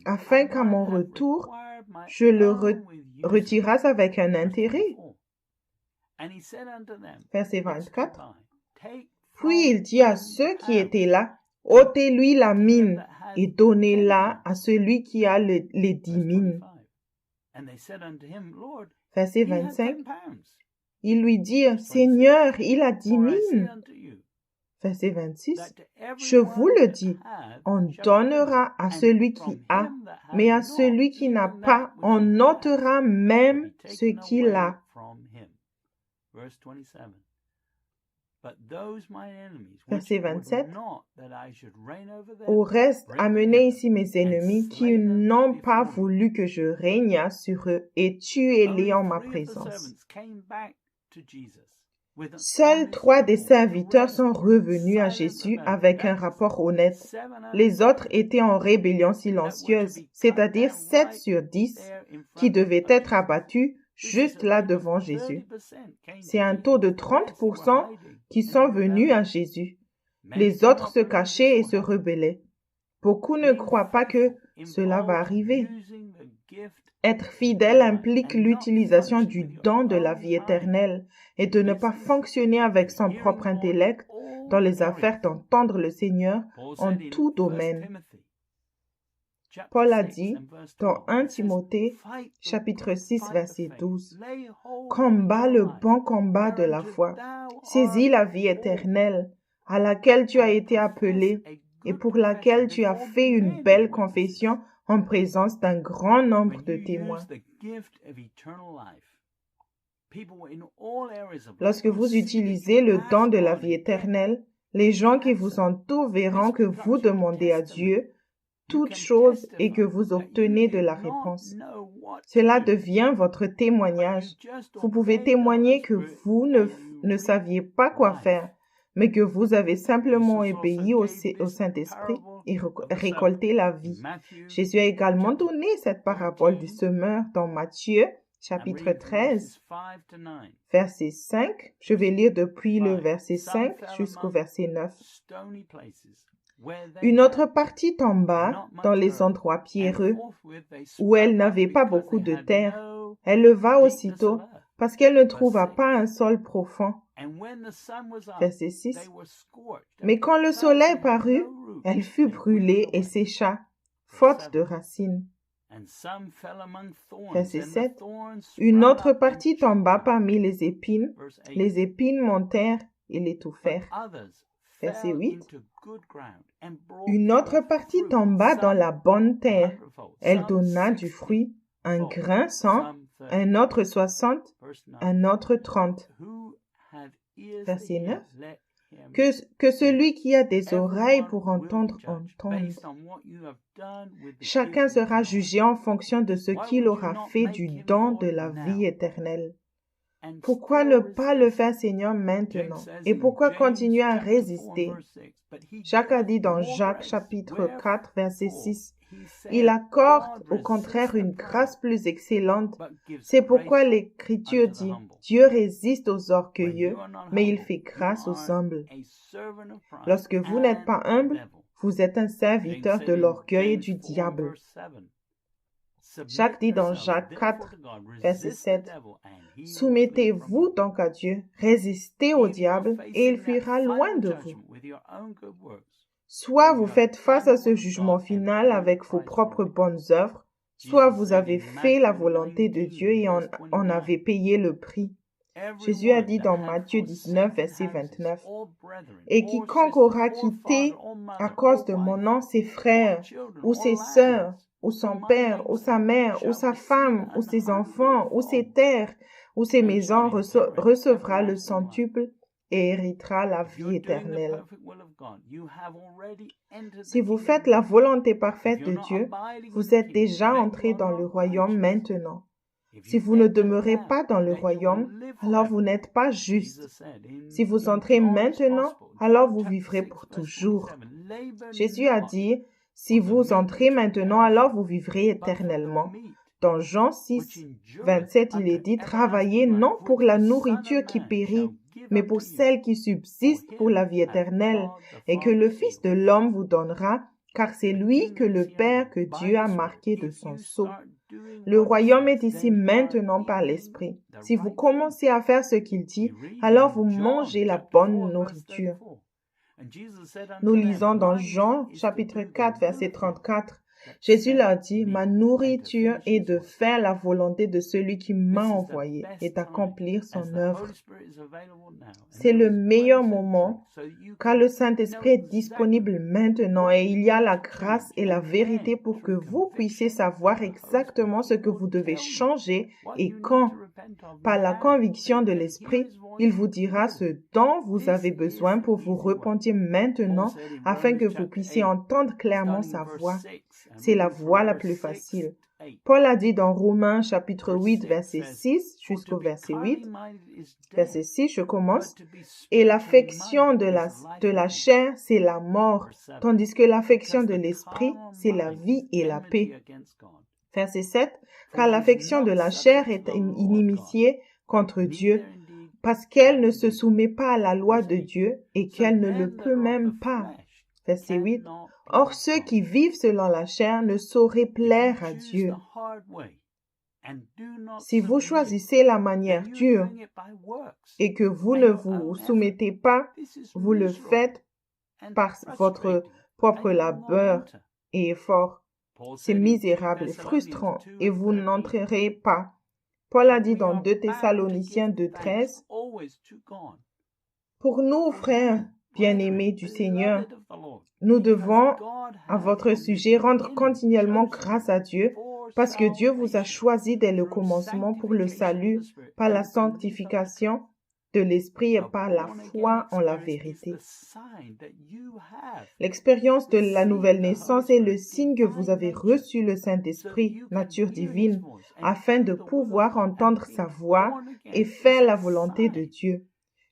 afin qu'à mon retour, je le retirasse avec un intérêt? Verset 24. Puis il dit à ceux qui étaient là, ôtez-lui la mine et donnez-la à celui qui a les 10 mines. Verset 25. Ils lui dirent, Seigneur, il a 10 mines. Verset 26. Je vous le dis, on donnera à celui qui a, mais à celui qui n'a pas, on ôtera même ce qu'il a. Verset 27. Au reste, amenez ici mes ennemis qui n'ont pas voulu que je règne sur eux et tuez-les en ma présence. Seuls 3 des serviteurs sont revenus à Jésus avec un rapport honnête. Les autres étaient en rébellion silencieuse, c'est-à-dire 7 sur 10 qui devaient être abattus juste là devant Jésus. C'est un taux de 30% qui sont venus à Jésus. Les autres se cachaient et se rebellaient. Beaucoup ne croient pas que cela va arriver. Être fidèle implique l'utilisation du don de la vie éternelle et de ne pas fonctionner avec son propre intellect dans les affaires d'entendre le Seigneur en tout domaine. Paul a dit dans 1 Timothée, chapitre 6, verset 12, « Combat le bon combat de la foi, saisis la vie éternelle, à laquelle tu as été appelé et pour laquelle tu as fait une belle confession en présence d'un grand nombre de témoins. » Lorsque vous utilisez le don de la vie éternelle, les gens qui vous entourent verront que vous demandez à Dieu toute chose et que vous obtenez de la réponse. Cela devient votre témoignage. Vous pouvez témoigner que vous ne saviez pas quoi faire, mais que vous avez simplement obéi au Saint-Esprit et récolté la vie. Jésus a également donné cette parabole du semeur dans Matthieu, chapitre 13, verset 5. Je vais lire depuis le verset 5 jusqu'au verset 9. Une autre partie tomba dans les endroits pierreux, où elle n'avait pas beaucoup de terre. Elle leva aussitôt, parce qu'elle ne trouva pas un sol profond. Verset 6. Mais quand le soleil parut, elle fut brûlée et sécha, faute de racines. Verset 7. Une autre partie tomba parmi les épines montèrent et l'étouffèrent. Verset 8. Une autre partie tomba dans la bonne terre. Elle donna du fruit, un grain 100, un autre 60, un autre 30. Verset 9. Que celui qui a des oreilles pour entendre, entende. Chacun sera jugé en fonction de ce qu'il aura fait du don de la vie éternelle. Pourquoi ne pas le faire, Seigneur, maintenant? Et pourquoi continuer à résister? Jacques a dit dans Jacques chapitre 4, verset 6, « Il accorde au contraire une grâce plus excellente. C'est pourquoi l'Écriture dit, « Dieu résiste aux orgueilleux, mais il fait grâce aux humbles. » Lorsque vous n'êtes pas humble, vous êtes un serviteur de l'orgueil et du diable. Jacques dit dans Jacques 4, verset 7, « Soumettez-vous donc à Dieu, résistez au diable, et il fuira loin de vous. » Soit vous faites face à ce jugement final avec vos propres bonnes œuvres, soit vous avez fait la volonté de Dieu et en avez payé le prix. Jésus a dit dans Matthieu 19, verset 29, « Et quiconque aura quitté à cause de mon nom ses frères, ou ses sœurs, ou son père, ou sa mère, ou sa femme, ou ses enfants, ou ses terres, ou ses maisons, recevra le centuple et héritera la vie éternelle. » Si vous faites la volonté parfaite de Dieu, vous êtes déjà entré dans le royaume maintenant. Si vous ne demeurez pas dans le royaume, alors vous n'êtes pas juste. Si vous entrez maintenant, alors vous vivrez pour toujours. Jésus a dit, si vous entrez maintenant, alors vous vivrez éternellement. Dans Jean 6, 27, il est dit, « Travaillez non pour la nourriture qui périt, mais pour celle qui subsiste pour la vie éternelle, et que le Fils de l'homme vous donnera, car c'est lui que le Père que Dieu a marqué de son sceau. » Le royaume est ici maintenant par l'Esprit. Si vous commencez à faire ce qu'il dit, alors vous mangez la bonne nourriture. Nous lisons dans Jean chapitre 4, verset 34. Jésus leur dit, « Ma nourriture est de faire la volonté de celui qui m'a envoyé et d'accomplir son œuvre. » C'est le meilleur moment car le Saint-Esprit est disponible maintenant et il y a la grâce et la vérité pour que vous puissiez savoir exactement ce que vous devez changer et quand. Par la conviction de l'Esprit, il vous dira ce dont vous avez besoin pour vous repentir maintenant afin que vous puissiez entendre clairement sa voix. C'est la voie la plus facile. Paul a dit dans Romains chapitre 8, verset 6 jusqu'au verset 8, verset 6, je commence, « Et l'affection de la chair, c'est la mort, tandis que l'affection de l'esprit, c'est la vie et la paix. » Verset 7, « Car l'affection de la chair est une inimitié contre Dieu, parce qu'elle ne se soumet pas à la loi de Dieu et qu'elle ne le peut même pas. » Verset 8, « Or ceux qui vivent selon la chair ne sauraient plaire à Dieu. » Si vous choisissez la manière dure et que vous ne vous soumettez pas, vous le faites par votre propre labeur et effort. C'est misérable et frustrant et vous n'entrerez pas. Paul a dit dans 2 Thessaloniciens 2,13, « Pour nous, frères bien-aimés du Seigneur, nous devons, à votre sujet, rendre continuellement grâce à Dieu, parce que Dieu vous a choisi dès le commencement pour le salut, par la sanctification de l'Esprit et par la foi en la vérité. » L'expérience de la nouvelle naissance est le signe que vous avez reçu le Saint-Esprit, nature divine, afin de pouvoir entendre sa voix et faire la volonté de Dieu.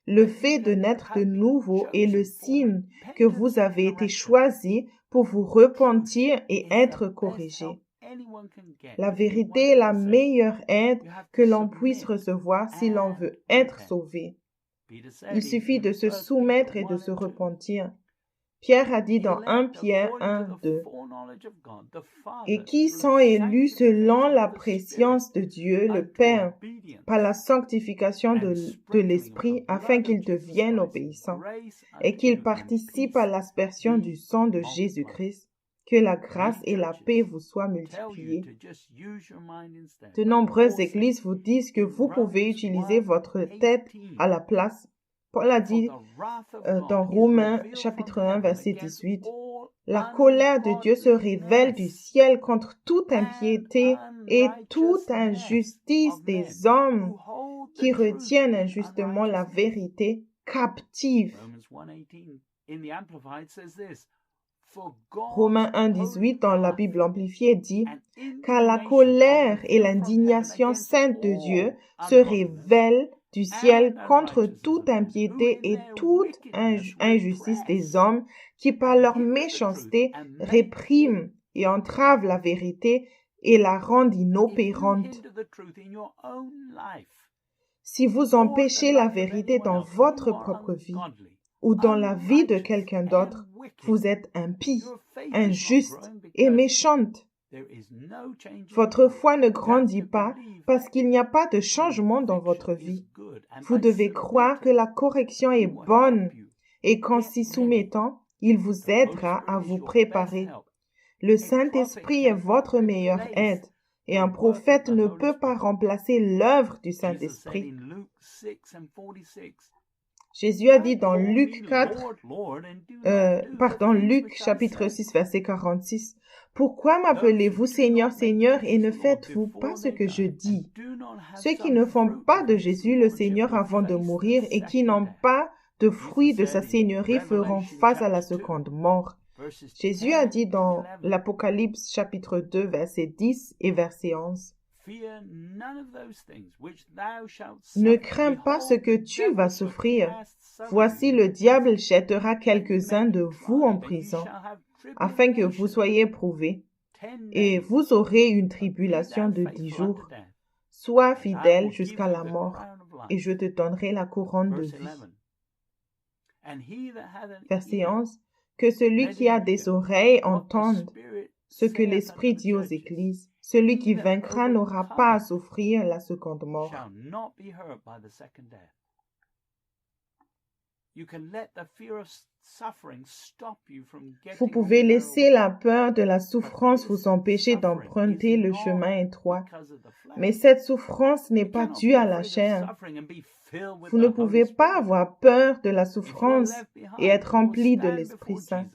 Le fait de naître de nouveau est le signe que vous avez été choisi pour vous repentir et être corrigé. La vérité est la meilleure aide que l'on puisse recevoir si l'on veut être sauvé. Il suffit de se soumettre et de se repentir. Pierre a dit dans 1 Pierre 1, 2, « Et qui sont élus selon la préscience de Dieu, le Père, par la sanctification de l'Esprit, afin qu'ils deviennent obéissants, et qu'ils participent à l'aspersion du sang de Jésus-Christ. Que la grâce et la paix vous soient multipliées. » De nombreuses églises vous disent que vous pouvez utiliser votre tête à la place. Paul a dit dans Romains chapitre 1 verset 18, « La colère de Dieu se révèle du ciel contre toute impiété et toute injustice des hommes qui retiennent injustement la vérité captive. » Romains 1, 18 dans la Bible amplifiée dit, « Car la colère et l'indignation sainte de Dieu se révèlent du ciel contre toute impiété et toute injustice des hommes qui par leur méchanceté répriment et entravent la vérité et la rendent inopérante. » Si vous empêchez la vérité dans votre propre vie ou dans la vie de quelqu'un d'autre, vous êtes impie, injuste et méchante. Votre foi ne grandit pas parce qu'il n'y a pas de changement dans votre vie. Vous devez croire que la correction est bonne et qu'en s'y soumettant, il vous aidera à vous préparer. Le Saint-Esprit est votre meilleure aide et un prophète ne peut pas remplacer l'œuvre du Saint-Esprit. Jésus a dit dans Luc chapitre 6, verset 46, « Pourquoi m'appelez-vous Seigneur, Seigneur, et ne faites-vous pas ce que je dis? » Ceux qui ne font pas de Jésus le Seigneur avant de mourir et qui n'ont pas de fruit de sa seigneurie feront face à la seconde mort. Jésus a dit dans l'Apocalypse chapitre 2, verset 10 et verset 11, « Ne crains pas ce que tu vas souffrir. Voici le diable jettera quelques-uns de vous en prison, afin que vous soyez prouvés. et vous aurez une tribulation de 10 jours. Sois fidèle jusqu'à la mort, et je te donnerai la couronne de vie. Verset 11. Que celui qui a des oreilles entende ce que l'Esprit dit aux églises. Celui qui vaincra n'aura pas à souffrir la seconde mort. Vous pouvez laisser la peur de la souffrance vous empêcher d'emprunter le chemin étroit. Mais cette souffrance n'est pas due à la chair. Vous ne pouvez pas avoir peur de la souffrance et être rempli de l'Esprit Saint.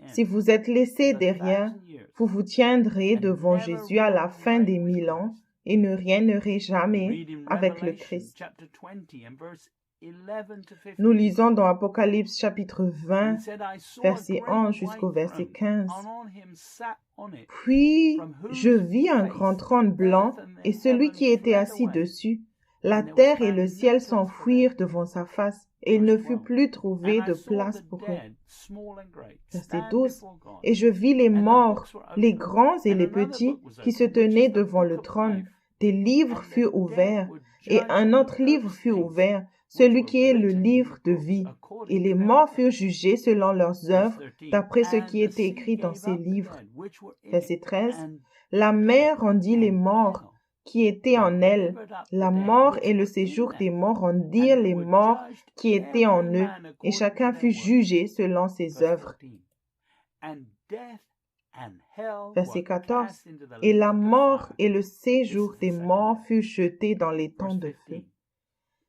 Si vous êtes laissé derrière, vous vous tiendrez devant Jésus à la fin des 1000 ans et ne régnerez jamais avec le Christ. Nous lisons dans Apocalypse chapitre 20, verset 1 jusqu'au verset 15. Puis je vis un grand trône blanc et celui qui était assis dessus. La terre et le ciel s'enfuirent devant sa face, et il ne fut plus trouvé de place pour eux. Verset 12. Et je vis les morts, les grands et les petits, qui se tenaient devant le trône. Des livres furent ouverts, et un autre livre fut ouvert, celui qui est le livre de vie. Et les morts furent jugés selon leurs œuvres, d'après ce qui était écrit dans ces livres. Verset 13. La mer rendit les morts qui étaient en elle. La mort et le séjour des morts rendirent les morts qui étaient en eux, et chacun fut jugé selon ses œuvres. Verset 14. Et la mort et le séjour des morts furent jetés dans les temps de feu.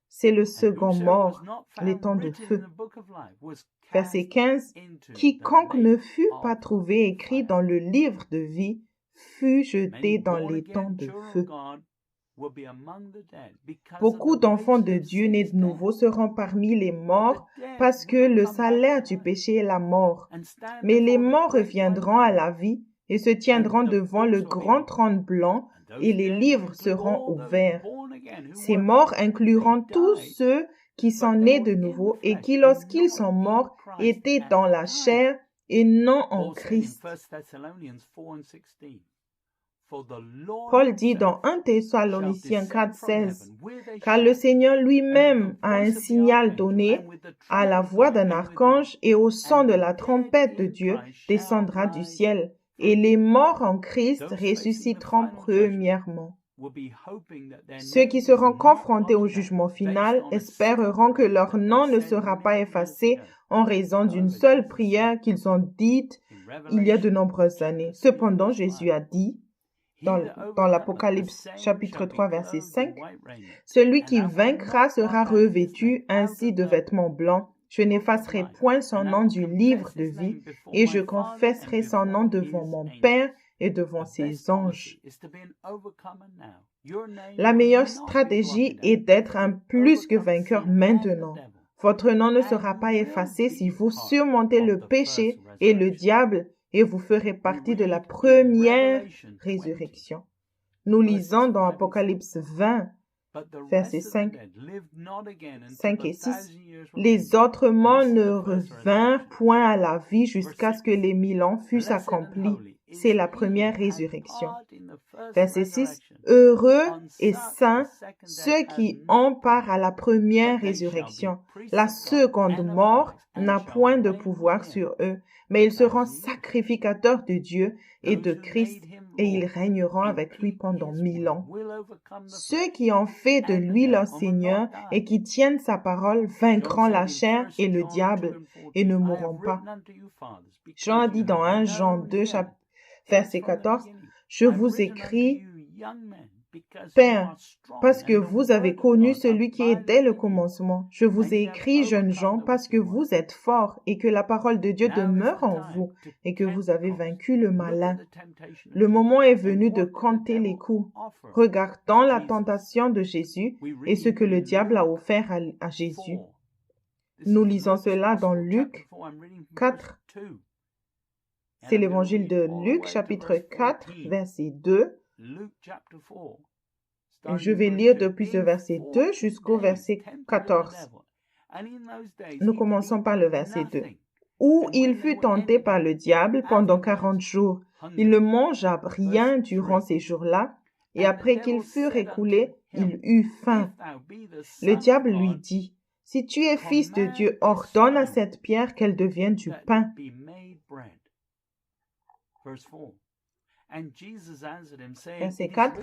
C'est le second mort, les temps de feu. Verset 15. Quiconque ne fut pas trouvé écrit dans le livre de vie fut jeté dans les temps de feu. Beaucoup d'enfants de Dieu nés de nouveau seront parmi les morts parce que le salaire du péché est la mort. Mais les morts reviendront à la vie et se tiendront devant le grand trône blanc et les livres seront ouverts. Ces morts incluront tous ceux qui sont nés de nouveau et qui, lorsqu'ils sont morts, étaient dans la chair et non en Christ. Paul dit dans 1 Thessaloniciens 4,16 « Car le Seigneur lui-même a un signal donné, à la voix d'un archange et au son de la trompette de Dieu descendra du ciel, et les morts en Christ ressusciteront premièrement. » Ceux qui seront confrontés au jugement final espéreront que leur nom ne sera pas effacé en raison d'une seule prière qu'ils ont dite il y a de nombreuses années. Cependant, Jésus a dit, dans l'Apocalypse chapitre 3 verset 5, « Celui qui vaincra sera revêtu ainsi de vêtements blancs. Je n'effacerai point son nom du livre de vie, et je confesserai son nom devant mon Père et devant ses anges. » La meilleure stratégie est d'être un plus que vainqueur maintenant. Votre nom ne sera pas effacé si vous surmontez le péché et le diable, et vous ferez partie de la première résurrection. Nous lisons dans Apocalypse 20, versets 5 et 6. Les autres morts ne revinrent point à la vie jusqu'à ce que les 1000 ans fussent accomplis. C'est la première résurrection. Verset 6. Heureux et saints ceux qui ont part à la première résurrection. La seconde mort n'a point de pouvoir sur eux, mais ils seront sacrificateurs de Dieu et de Christ, et ils régneront avec lui pendant 1000 ans. Ceux qui ont fait de lui leur Seigneur et qui tiennent sa parole vaincront la chair et le diable et ne mourront pas. Jean a dit dans 1 Jean 2, verset 14, « Je vous écris, Père, parce que vous avez connu celui qui est dès le commencement. Je vous ai écrit, jeunes gens, parce que vous êtes forts et que la parole de Dieu demeure en vous et que vous avez vaincu le malin. Le moment est venu de compter les coups. Regardons la tentation de Jésus et ce que le diable a offert à Jésus. » Nous lisons cela dans Luc 4. C'est l'évangile de Luc, chapitre 4, verset 2. Je vais lire depuis le verset 2 jusqu'au verset 14. Nous commençons par le verset 2. « Où il fut tenté par le diable pendant 40 jours, Il ne mangea rien durant ces jours-là, et après qu'ils furent écoulés, il eut faim. Le diable lui dit, « Si tu es fils de Dieu, ordonne à cette pierre qu'elle devienne du pain. » Verset 4.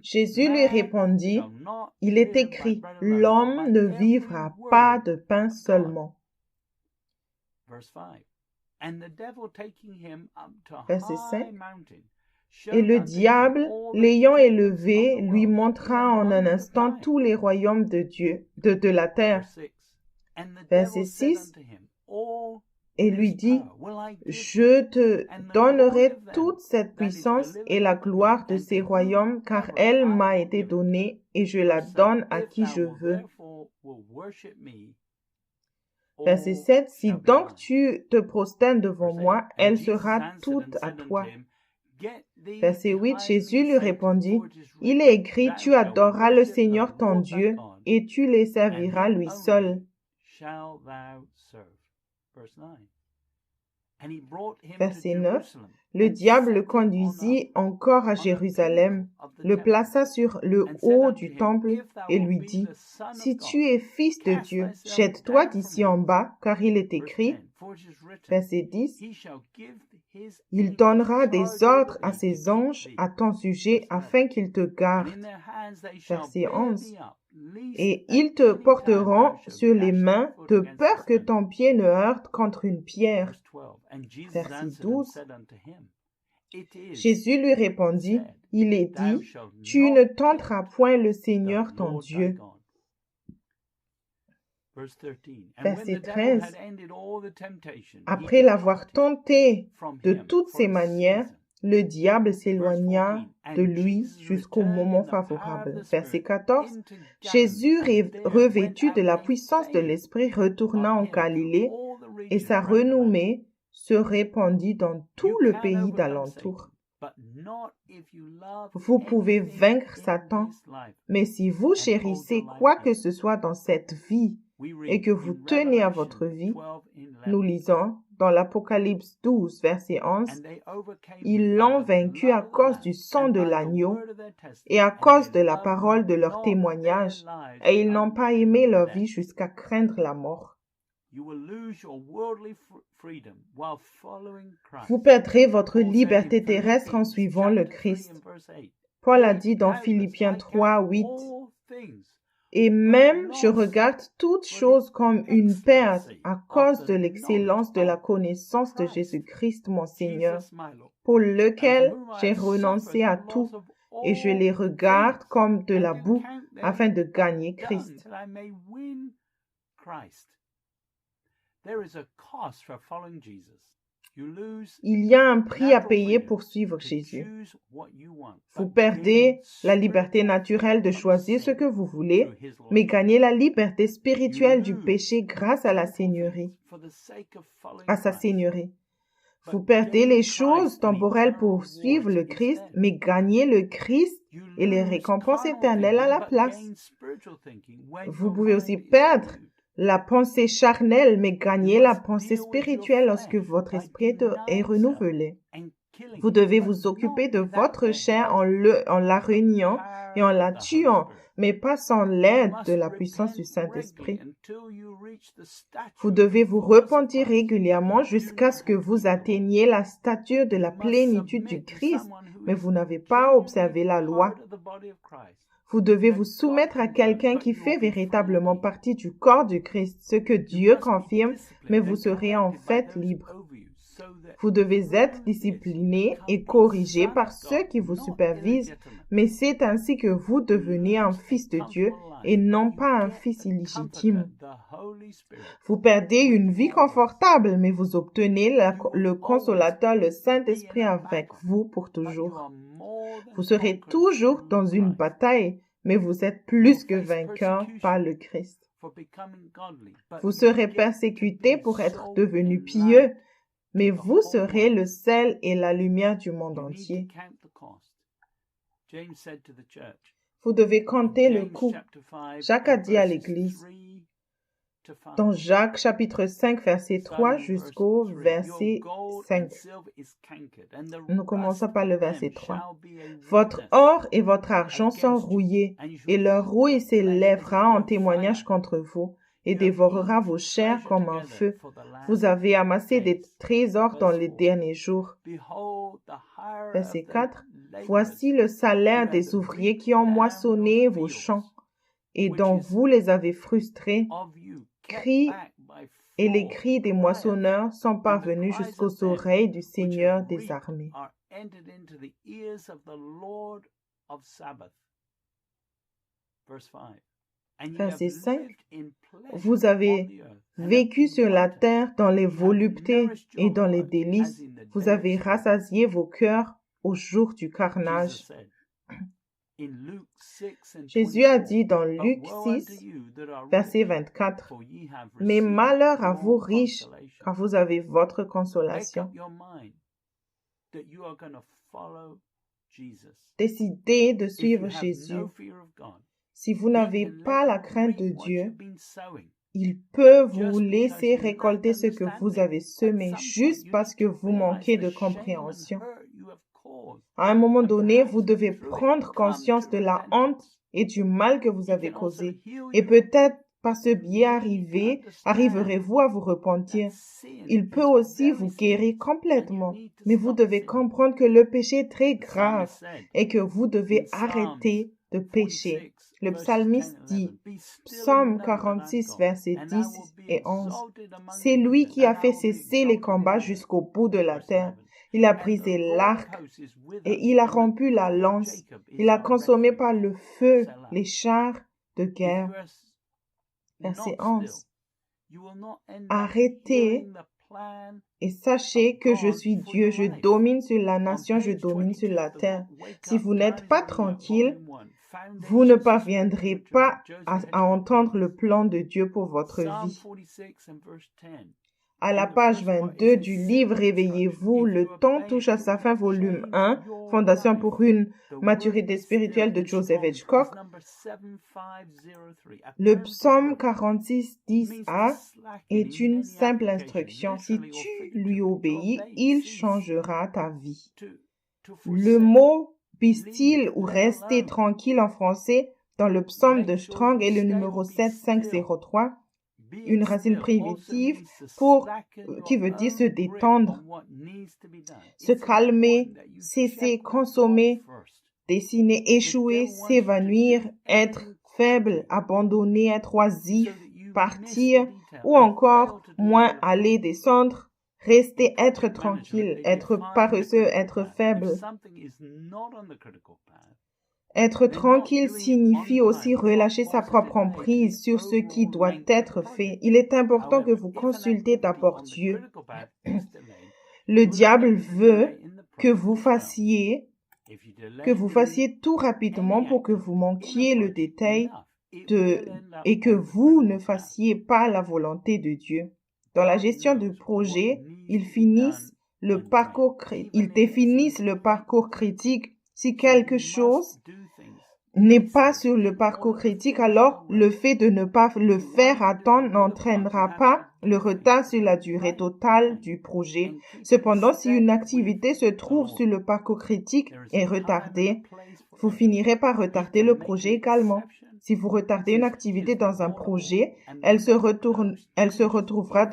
Jésus lui répondit, « Il est écrit, l'homme ne vivra pas de pain seulement. » Verset 5. Et le diable, l'ayant élevé, lui montra en un instant tous les royaumes de Dieu, de la terre. Verset 6. Et lui dit, « Je te donnerai toute cette puissance et la gloire de ces royaumes, car elle m'a été donnée et je la donne à qui je veux. » Verset 7. « Si donc tu te prosternes devant moi, elle sera toute à toi. » Verset 8. Jésus lui répondit, « Il est écrit, tu adoreras le Seigneur ton Dieu et tu les serviras lui seul. » Verset 9. Le diable le conduisit encore à Jérusalem, le plaça sur le haut du temple et lui dit, « Si tu es fils de Dieu, jette-toi d'ici en bas, car il est écrit. » Verset 10. « Il donnera des ordres à ses anges à ton sujet afin qu'ils te gardent. » Verset 11. « Et ils te porteront sur les mains de peur que ton pied ne heurte contre une pierre. » Verset 12. Jésus lui répondit, « Il est dit, tu ne tenteras point le Seigneur ton Dieu. » Verset 13. Après l'avoir tenté de toutes ces manières, le diable s'éloigna de lui jusqu'au moment favorable. Verset 14. Jésus, revêtu de la puissance de l'Esprit, retourna en Galilée et sa renommée se répandit dans tout le pays d'alentour. Vous pouvez vaincre Satan, mais si vous chérissez quoi que ce soit dans cette vie et que vous tenez à votre vie, nous lisons dans l'Apocalypse 12, verset 11, « Ils l'ont vaincu à cause du sang de l'agneau et à cause de la parole de leur témoignage, et ils n'ont pas aimé leur vie jusqu'à craindre la mort. » Vous perdrez votre liberté terrestre en suivant le Christ. Paul a dit dans Philippiens 3, 8, « Et même je regarde toutes choses comme une perte à cause de l'excellence de la connaissance de Jésus-Christ mon Seigneur, pour lequel j'ai renoncé à tout, et je les regarde comme de la boue afin de gagner Christ. » Il y a un prix à payer pour suivre Jésus. Vous perdez la liberté naturelle de choisir ce que vous voulez, mais gagnez la liberté spirituelle du péché grâce à sa seigneurie. Vous perdez les choses temporelles pour suivre le Christ, mais gagnez le Christ et les récompenses éternelles à la place. Vous pouvez aussi perdre la pensée charnelle, mais gagnez la pensée spirituelle lorsque votre esprit est renouvelé. Vous devez vous occuper de votre chair en la réuniant et en la tuant, mais pas sans l'aide de la puissance du Saint-Esprit. Vous devez vous repentir régulièrement jusqu'à ce que vous atteigniez la stature de la plénitude du Christ, mais vous n'avez pas observé la loi. Vous devez vous soumettre à quelqu'un qui fait véritablement partie du corps du Christ, ce que Dieu confirme, mais vous serez en fait libre. Vous devez être discipliné et corrigé par ceux qui vous supervisent, mais c'est ainsi que vous devenez un fils de Dieu et non pas un fils illégitime. Vous perdez une vie confortable, mais vous obtenez le consolateur, le Saint-Esprit avec vous pour toujours. Vous serez toujours dans une bataille, mais vous êtes plus que vainqueur par le Christ. Vous serez persécuté pour être devenu pieux, mais vous serez le sel et la lumière du monde entier. Vous devez compter le coût. Jacques a dit à l'Église, dans Jacques chapitre 5, verset 3 jusqu'au verset 5. Nous commençons par le verset 3. Votre or et votre argent sont rouillés, et leur rouille s'élèvera en témoignage contre vous, et dévorera vos chairs comme un feu. Vous avez amassé des trésors dans les derniers jours. Verset 4. Voici le salaire des ouvriers qui ont moissonné vos champs, et dont vous les avez frustrés. Cris et les cris des moissonneurs sont parvenus jusqu'aux oreilles du Seigneur des armées. Verset 5. Vous avez vécu sur la terre dans les voluptés et dans les délices. Vous avez rassasié vos cœurs au jour du carnage. Jésus a dit dans Luc 6, verset 24, « Mais malheur à vous riches, car vous avez votre consolation. » Décidez de suivre Jésus. Si vous n'avez pas la crainte de Dieu, il peut vous laisser récolter ce que vous avez semé juste parce que vous manquez de compréhension. À un moment donné, vous devez prendre conscience de la honte et du mal que vous avez causé. Et peut-être par ce biais arriverez-vous à vous repentir. Il peut aussi vous guérir complètement. Mais vous devez comprendre que le péché est très grave et que vous devez arrêter de pécher. Le psalmiste dit, Psaume 46, versets 10 et 11, « C'est lui qui a fait cesser les combats jusqu'au bout de la terre. Il a brisé l'arc et il a rompu la lance. Il a consommé par le feu les chars de guerre. » Verset 11. Arrêtez et sachez que je suis Dieu. Je domine sur la nation, je domine sur la terre. Si vous n'êtes pas tranquille, vous ne parviendrez pas à entendre le plan de Dieu pour votre vie. À la page 22 du livre Réveillez-vous, le temps touche à sa fin, volume 1, Fondation pour une maturité spirituelle de Joseph Hitchcock. Le psaume 46, 10a est une simple instruction. Si tu lui obéis, il changera ta vie. Le mot be-still ou rester tranquille en français dans le psaume de Strong est le numéro 7503. Une racine primitive qui veut dire se détendre, se calmer, cesser, consommer, dessiner, échouer, s'évanouir, être faible, abandonner, être oisif, partir ou encore moins aller, descendre, rester, être tranquille, être paresseux, être faible. Être tranquille signifie aussi relâcher sa propre emprise sur ce qui doit être fait. Il est important que vous consultez d'abord Dieu. Le diable veut que vous fassiez tout rapidement pour que vous manquiez le détail et que vous ne fassiez pas la volonté de Dieu. Dans la gestion du projet, ils définissent le parcours critique. Si quelque chose n'est pas sur le parcours critique, alors le fait de ne pas le faire à temps n'entraînera pas le retard sur la durée totale du projet. Cependant, si une activité se trouve sur le parcours critique et retardée, vous finirez par retarder le projet également. Si vous retardez une activité dans un projet, elle se retrouvera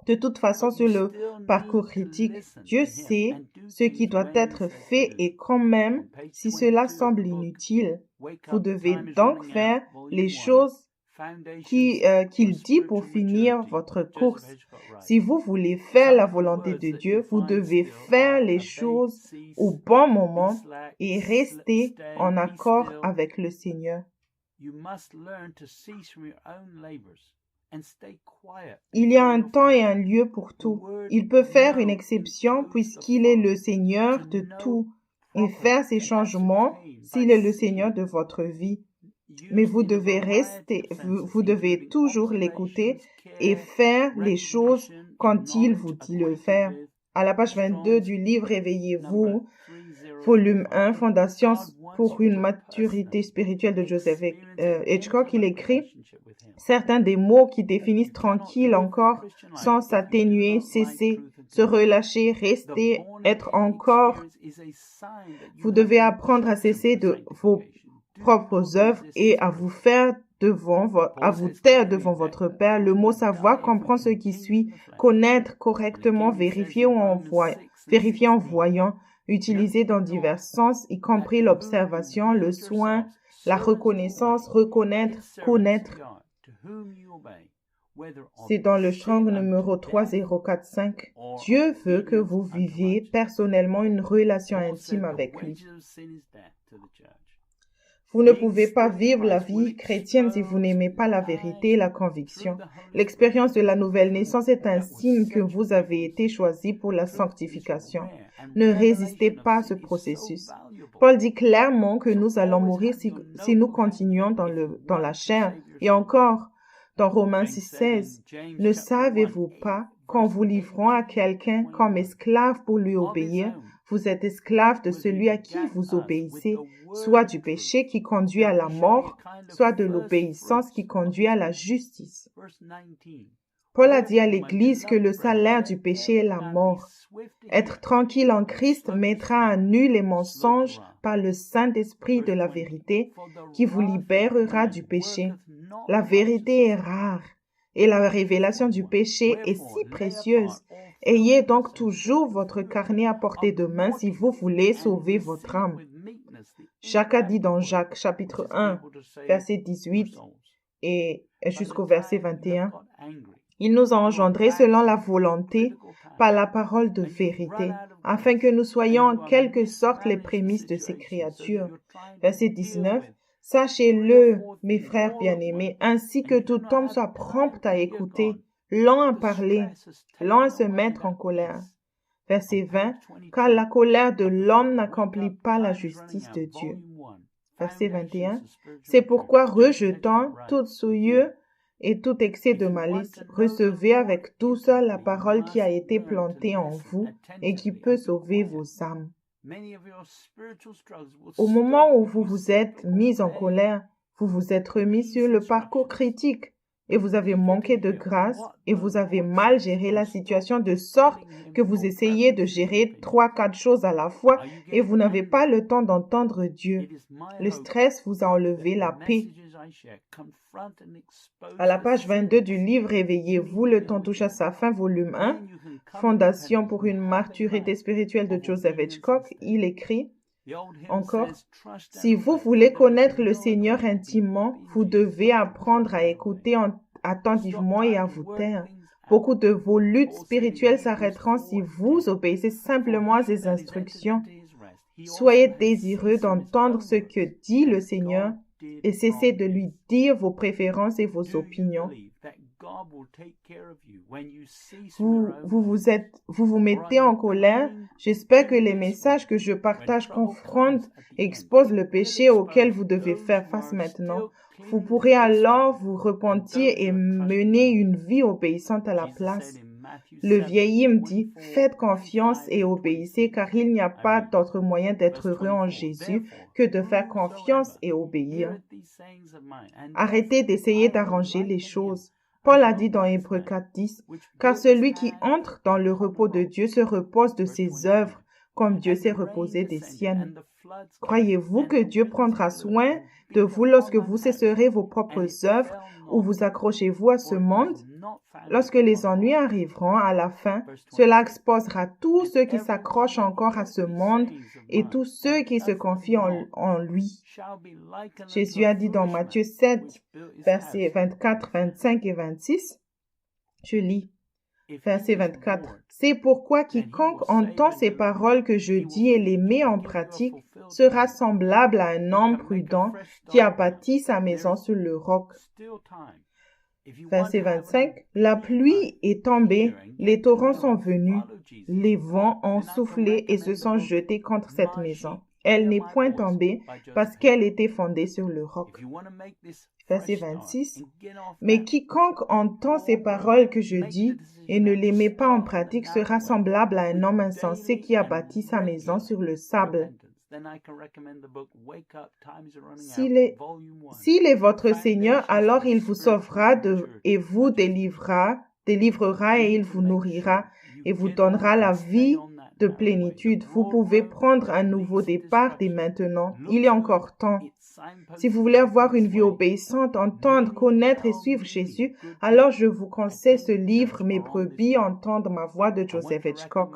de toute façon sur le parcours critique. Dieu sait ce qui doit être fait et quand même, si cela semble inutile, vous devez donc faire les choses qu'il dit pour finir votre course. Si vous voulez faire la volonté de Dieu, vous devez faire les choses au bon moment et rester en accord avec le Seigneur. Il y a un temps et un lieu pour tout. Il peut faire une exception puisqu'il est le Seigneur de tout et faire ces changements s'il est le Seigneur de votre vie. Mais vous devez toujours l'écouter et faire les choses quand il vous dit le faire. À la page 22 du livre Réveillez-vous, volume 1, Fondation pour une maturité spirituelle de Joseph Hitchcock, il écrit Certains des mots qui définissent tranquille encore sans s'atténuer, cesser, se relâcher, rester, être encore. Vous devez apprendre à cesser de vos propres œuvres et à vous taire devant votre Père. Le mot savoir comprend ce qui suit: connaître correctement, vérifier en voyant, utiliser dans divers sens, y compris l'observation, le soin, la reconnaissance, reconnaître, connaître. C'est dans le Strong numéro 3045. Dieu veut que vous viviez personnellement une relation intime avec lui. Vous ne pouvez pas vivre la vie chrétienne si vous n'aimez pas la vérité et la conviction. L'expérience de la nouvelle naissance est un signe que vous avez été choisi pour la sanctification. Ne résistez pas à ce processus. Paul dit clairement que nous allons mourir si nous continuons dans la chair. Et encore, dans Romains 6,16, ne savez-vous pas qu'en vous livrant à quelqu'un comme esclave pour lui obéir, vous êtes esclave de celui à qui vous obéissez, soit du péché qui conduit à la mort, soit de l'obéissance qui conduit à la justice. Paul a dit à l'Église que le salaire du péché est la mort. Être tranquille en Christ mettra à nu les mensonges par le Saint-Esprit de la vérité qui vous libérera du péché. La vérité est rare et la révélation du péché est si précieuse. Ayez donc toujours votre carnet à portée de main si vous voulez sauver votre âme. Jacques a dit dans Jacques chapitre 1, verset 18 et jusqu'au verset 21, « Il nous a engendrés selon la volonté par la parole de vérité, afin que nous soyons en quelque sorte les prémices de ces créatures. » Verset 19, « Sachez-le, mes frères bien-aimés, ainsi que tout homme soit prompt à écouter, lent à parler, lent à se mettre en colère. » Verset 20, « Car la colère de l'homme n'accomplit pas la justice de Dieu. » Verset 21, « C'est pourquoi, rejetant tout souillure et tout excès de malice, recevez avec douceur la parole qui a été plantée en vous et qui peut sauver vos âmes. » Au moment où vous vous êtes mis en colère, vous vous êtes remis sur le parcours critique et vous avez manqué de grâce et vous avez mal géré la situation de sorte que vous essayez de gérer 3-4 choses à la fois et vous n'avez pas le temps d'entendre Dieu. Le stress vous a enlevé la paix. À la page 22 du livre Réveillez-vous, le temps touche à sa fin, volume 1, Fondation pour une maturité spirituelle de Joseph Hitchcock, il écrit encore, « Si vous voulez connaître le Seigneur intimement, vous devez apprendre à écouter attentivement et à vous taire. Beaucoup de vos luttes spirituelles s'arrêteront si vous obéissez simplement à ses instructions. Soyez désireux d'entendre ce que dit le Seigneur et cessez de lui dire vos préférences et vos opinions. Vous vous mettez en colère. J'espère que les messages que je partage confrontent et exposent le péché auquel vous devez faire face maintenant. Vous pourrez alors vous repentir et mener une vie obéissante à la place. Le vieil hymne dit « Faites confiance et obéissez, car il n'y a pas d'autre moyen d'être heureux en Jésus que de faire confiance et obéir. » Arrêtez d'essayer d'arranger les choses. Paul a dit dans Hébreux 4:10, « Car celui qui entre dans le repos de Dieu se repose de ses œuvres, comme Dieu s'est reposé des siennes. » Croyez-vous que Dieu prendra soin de vous lorsque vous cesserez vos propres œuvres ou vous accrochez-vous à ce monde? Lorsque les ennuis arriveront à la fin, cela exposera tous ceux qui s'accrochent encore à ce monde et tous ceux qui se confient en lui. Jésus a dit dans Matthieu 7, versets 24, 25 et 26, je lis, verset 24, « C'est pourquoi quiconque entend ces paroles que je dis et les met en pratique sera semblable à un homme prudent qui a bâti sa maison sur le roc. » Verset 25, « La pluie est tombée, les torrents sont venus, les vents ont soufflé et se sont jetés contre cette maison. Elle n'est point tombée parce qu'elle était fondée sur le roc. » Verset 26, « Mais quiconque entend ces paroles que je dis et ne les met pas en pratique sera semblable à un homme insensé qui a bâti sa maison sur le sable. S'il est votre Seigneur, alors il vous sauvera et vous délivrera et il vous nourrira et vous donnera la vie de plénitude. Vous pouvez prendre un nouveau départ dès maintenant. Il est encore temps. Si vous voulez avoir une vie obéissante, entendre, connaître et suivre Jésus, alors je vous conseille ce livre, Mes brebis entendent ma voix de Joseph Hitchcock.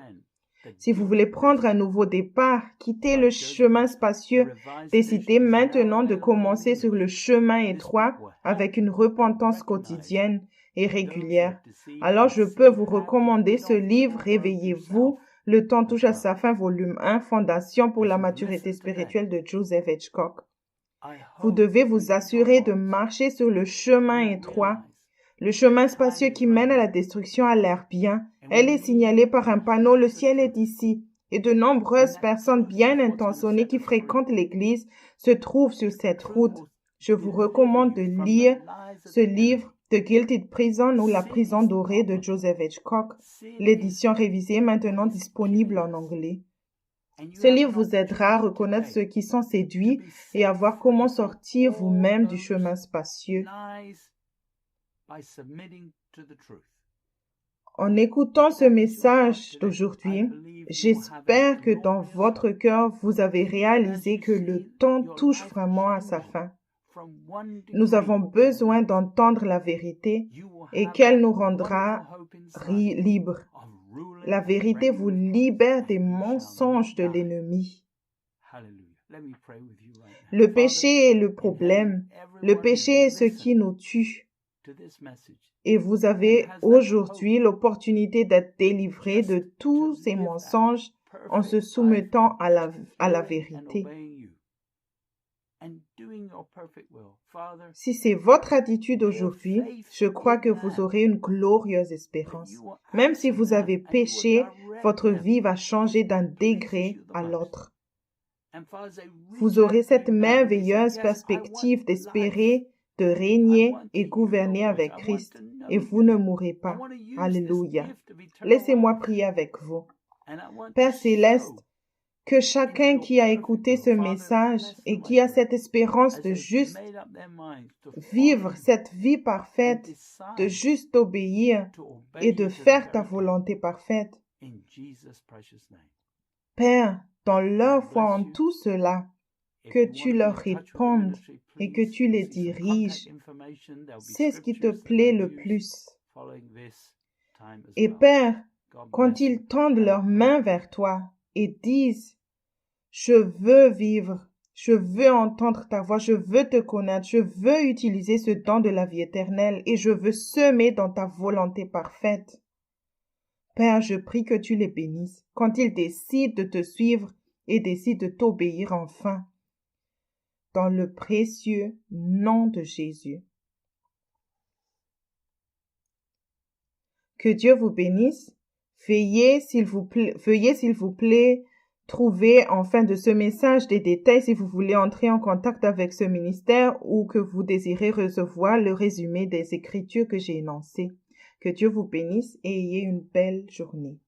Si vous voulez prendre un nouveau départ, quitter le chemin spacieux, décidez maintenant de commencer sur le chemin étroit avec une repentance quotidienne et régulière. Alors je peux vous recommander ce livre, Réveillez-vous, le temps touche à sa fin, volume 1, Fondation pour la maturité spirituelle de Joseph Hitchcock. Vous devez vous assurer de marcher sur le chemin étroit. Le chemin spacieux qui mène à la destruction a l'air bien. Elle est signalée par un panneau « Le ciel est ici » et de nombreuses personnes bien intentionnées qui fréquentent l'église se trouvent sur cette route. Je vous recommande de lire ce livre « The Gilded Prison » ou « La prison dorée » de Joseph Hitchcock. L'édition révisée est maintenant disponible en anglais. Ce livre vous aidera à reconnaître ceux qui sont séduits et à voir comment sortir vous-même du chemin spacieux. En écoutant ce message d'aujourd'hui, j'espère que dans votre cœur, vous avez réalisé que le temps touche vraiment à sa fin. Nous avons besoin d'entendre la vérité et qu'elle nous rendra libres. La vérité vous libère des mensonges de l'ennemi. Le péché est le problème. Le péché est ce qui nous tue. Et vous avez aujourd'hui l'opportunité d'être délivré de tous ces mensonges en se soumettant à la vérité. Si c'est votre attitude aujourd'hui, je crois que vous aurez une glorieuse espérance. Même si vous avez péché, votre vie va changer d'un degré à l'autre. Vous aurez cette merveilleuse perspective d'espérer, de régner et gouverner avec Christ, et vous ne mourrez pas. Alléluia. Laissez-moi prier avec vous. Père céleste, que chacun qui a écouté ce message et qui a cette espérance de juste vivre cette vie parfaite, de juste obéir et de faire ta volonté parfaite. Père, dans leur foi en tout cela, que tu leur répondes et que tu les diriges. C'est ce qui te plaît le plus. Et Père, quand ils tendent leurs mains vers toi et disent « Je veux vivre, je veux entendre ta voix, je veux te connaître, je veux utiliser ce don de la vie éternelle et je veux semer dans ta volonté parfaite. » Père, je prie que tu les bénisses quand ils décident de te suivre et décident de t'obéir enfin. Dans le précieux nom de Jésus. Que Dieu vous bénisse. Veuillez, s'il vous plaît, trouver en fin de ce message des détails si vous voulez entrer en contact avec ce ministère ou que vous désirez recevoir le résumé des écritures que j'ai énoncées. Que Dieu vous bénisse et ayez une belle journée.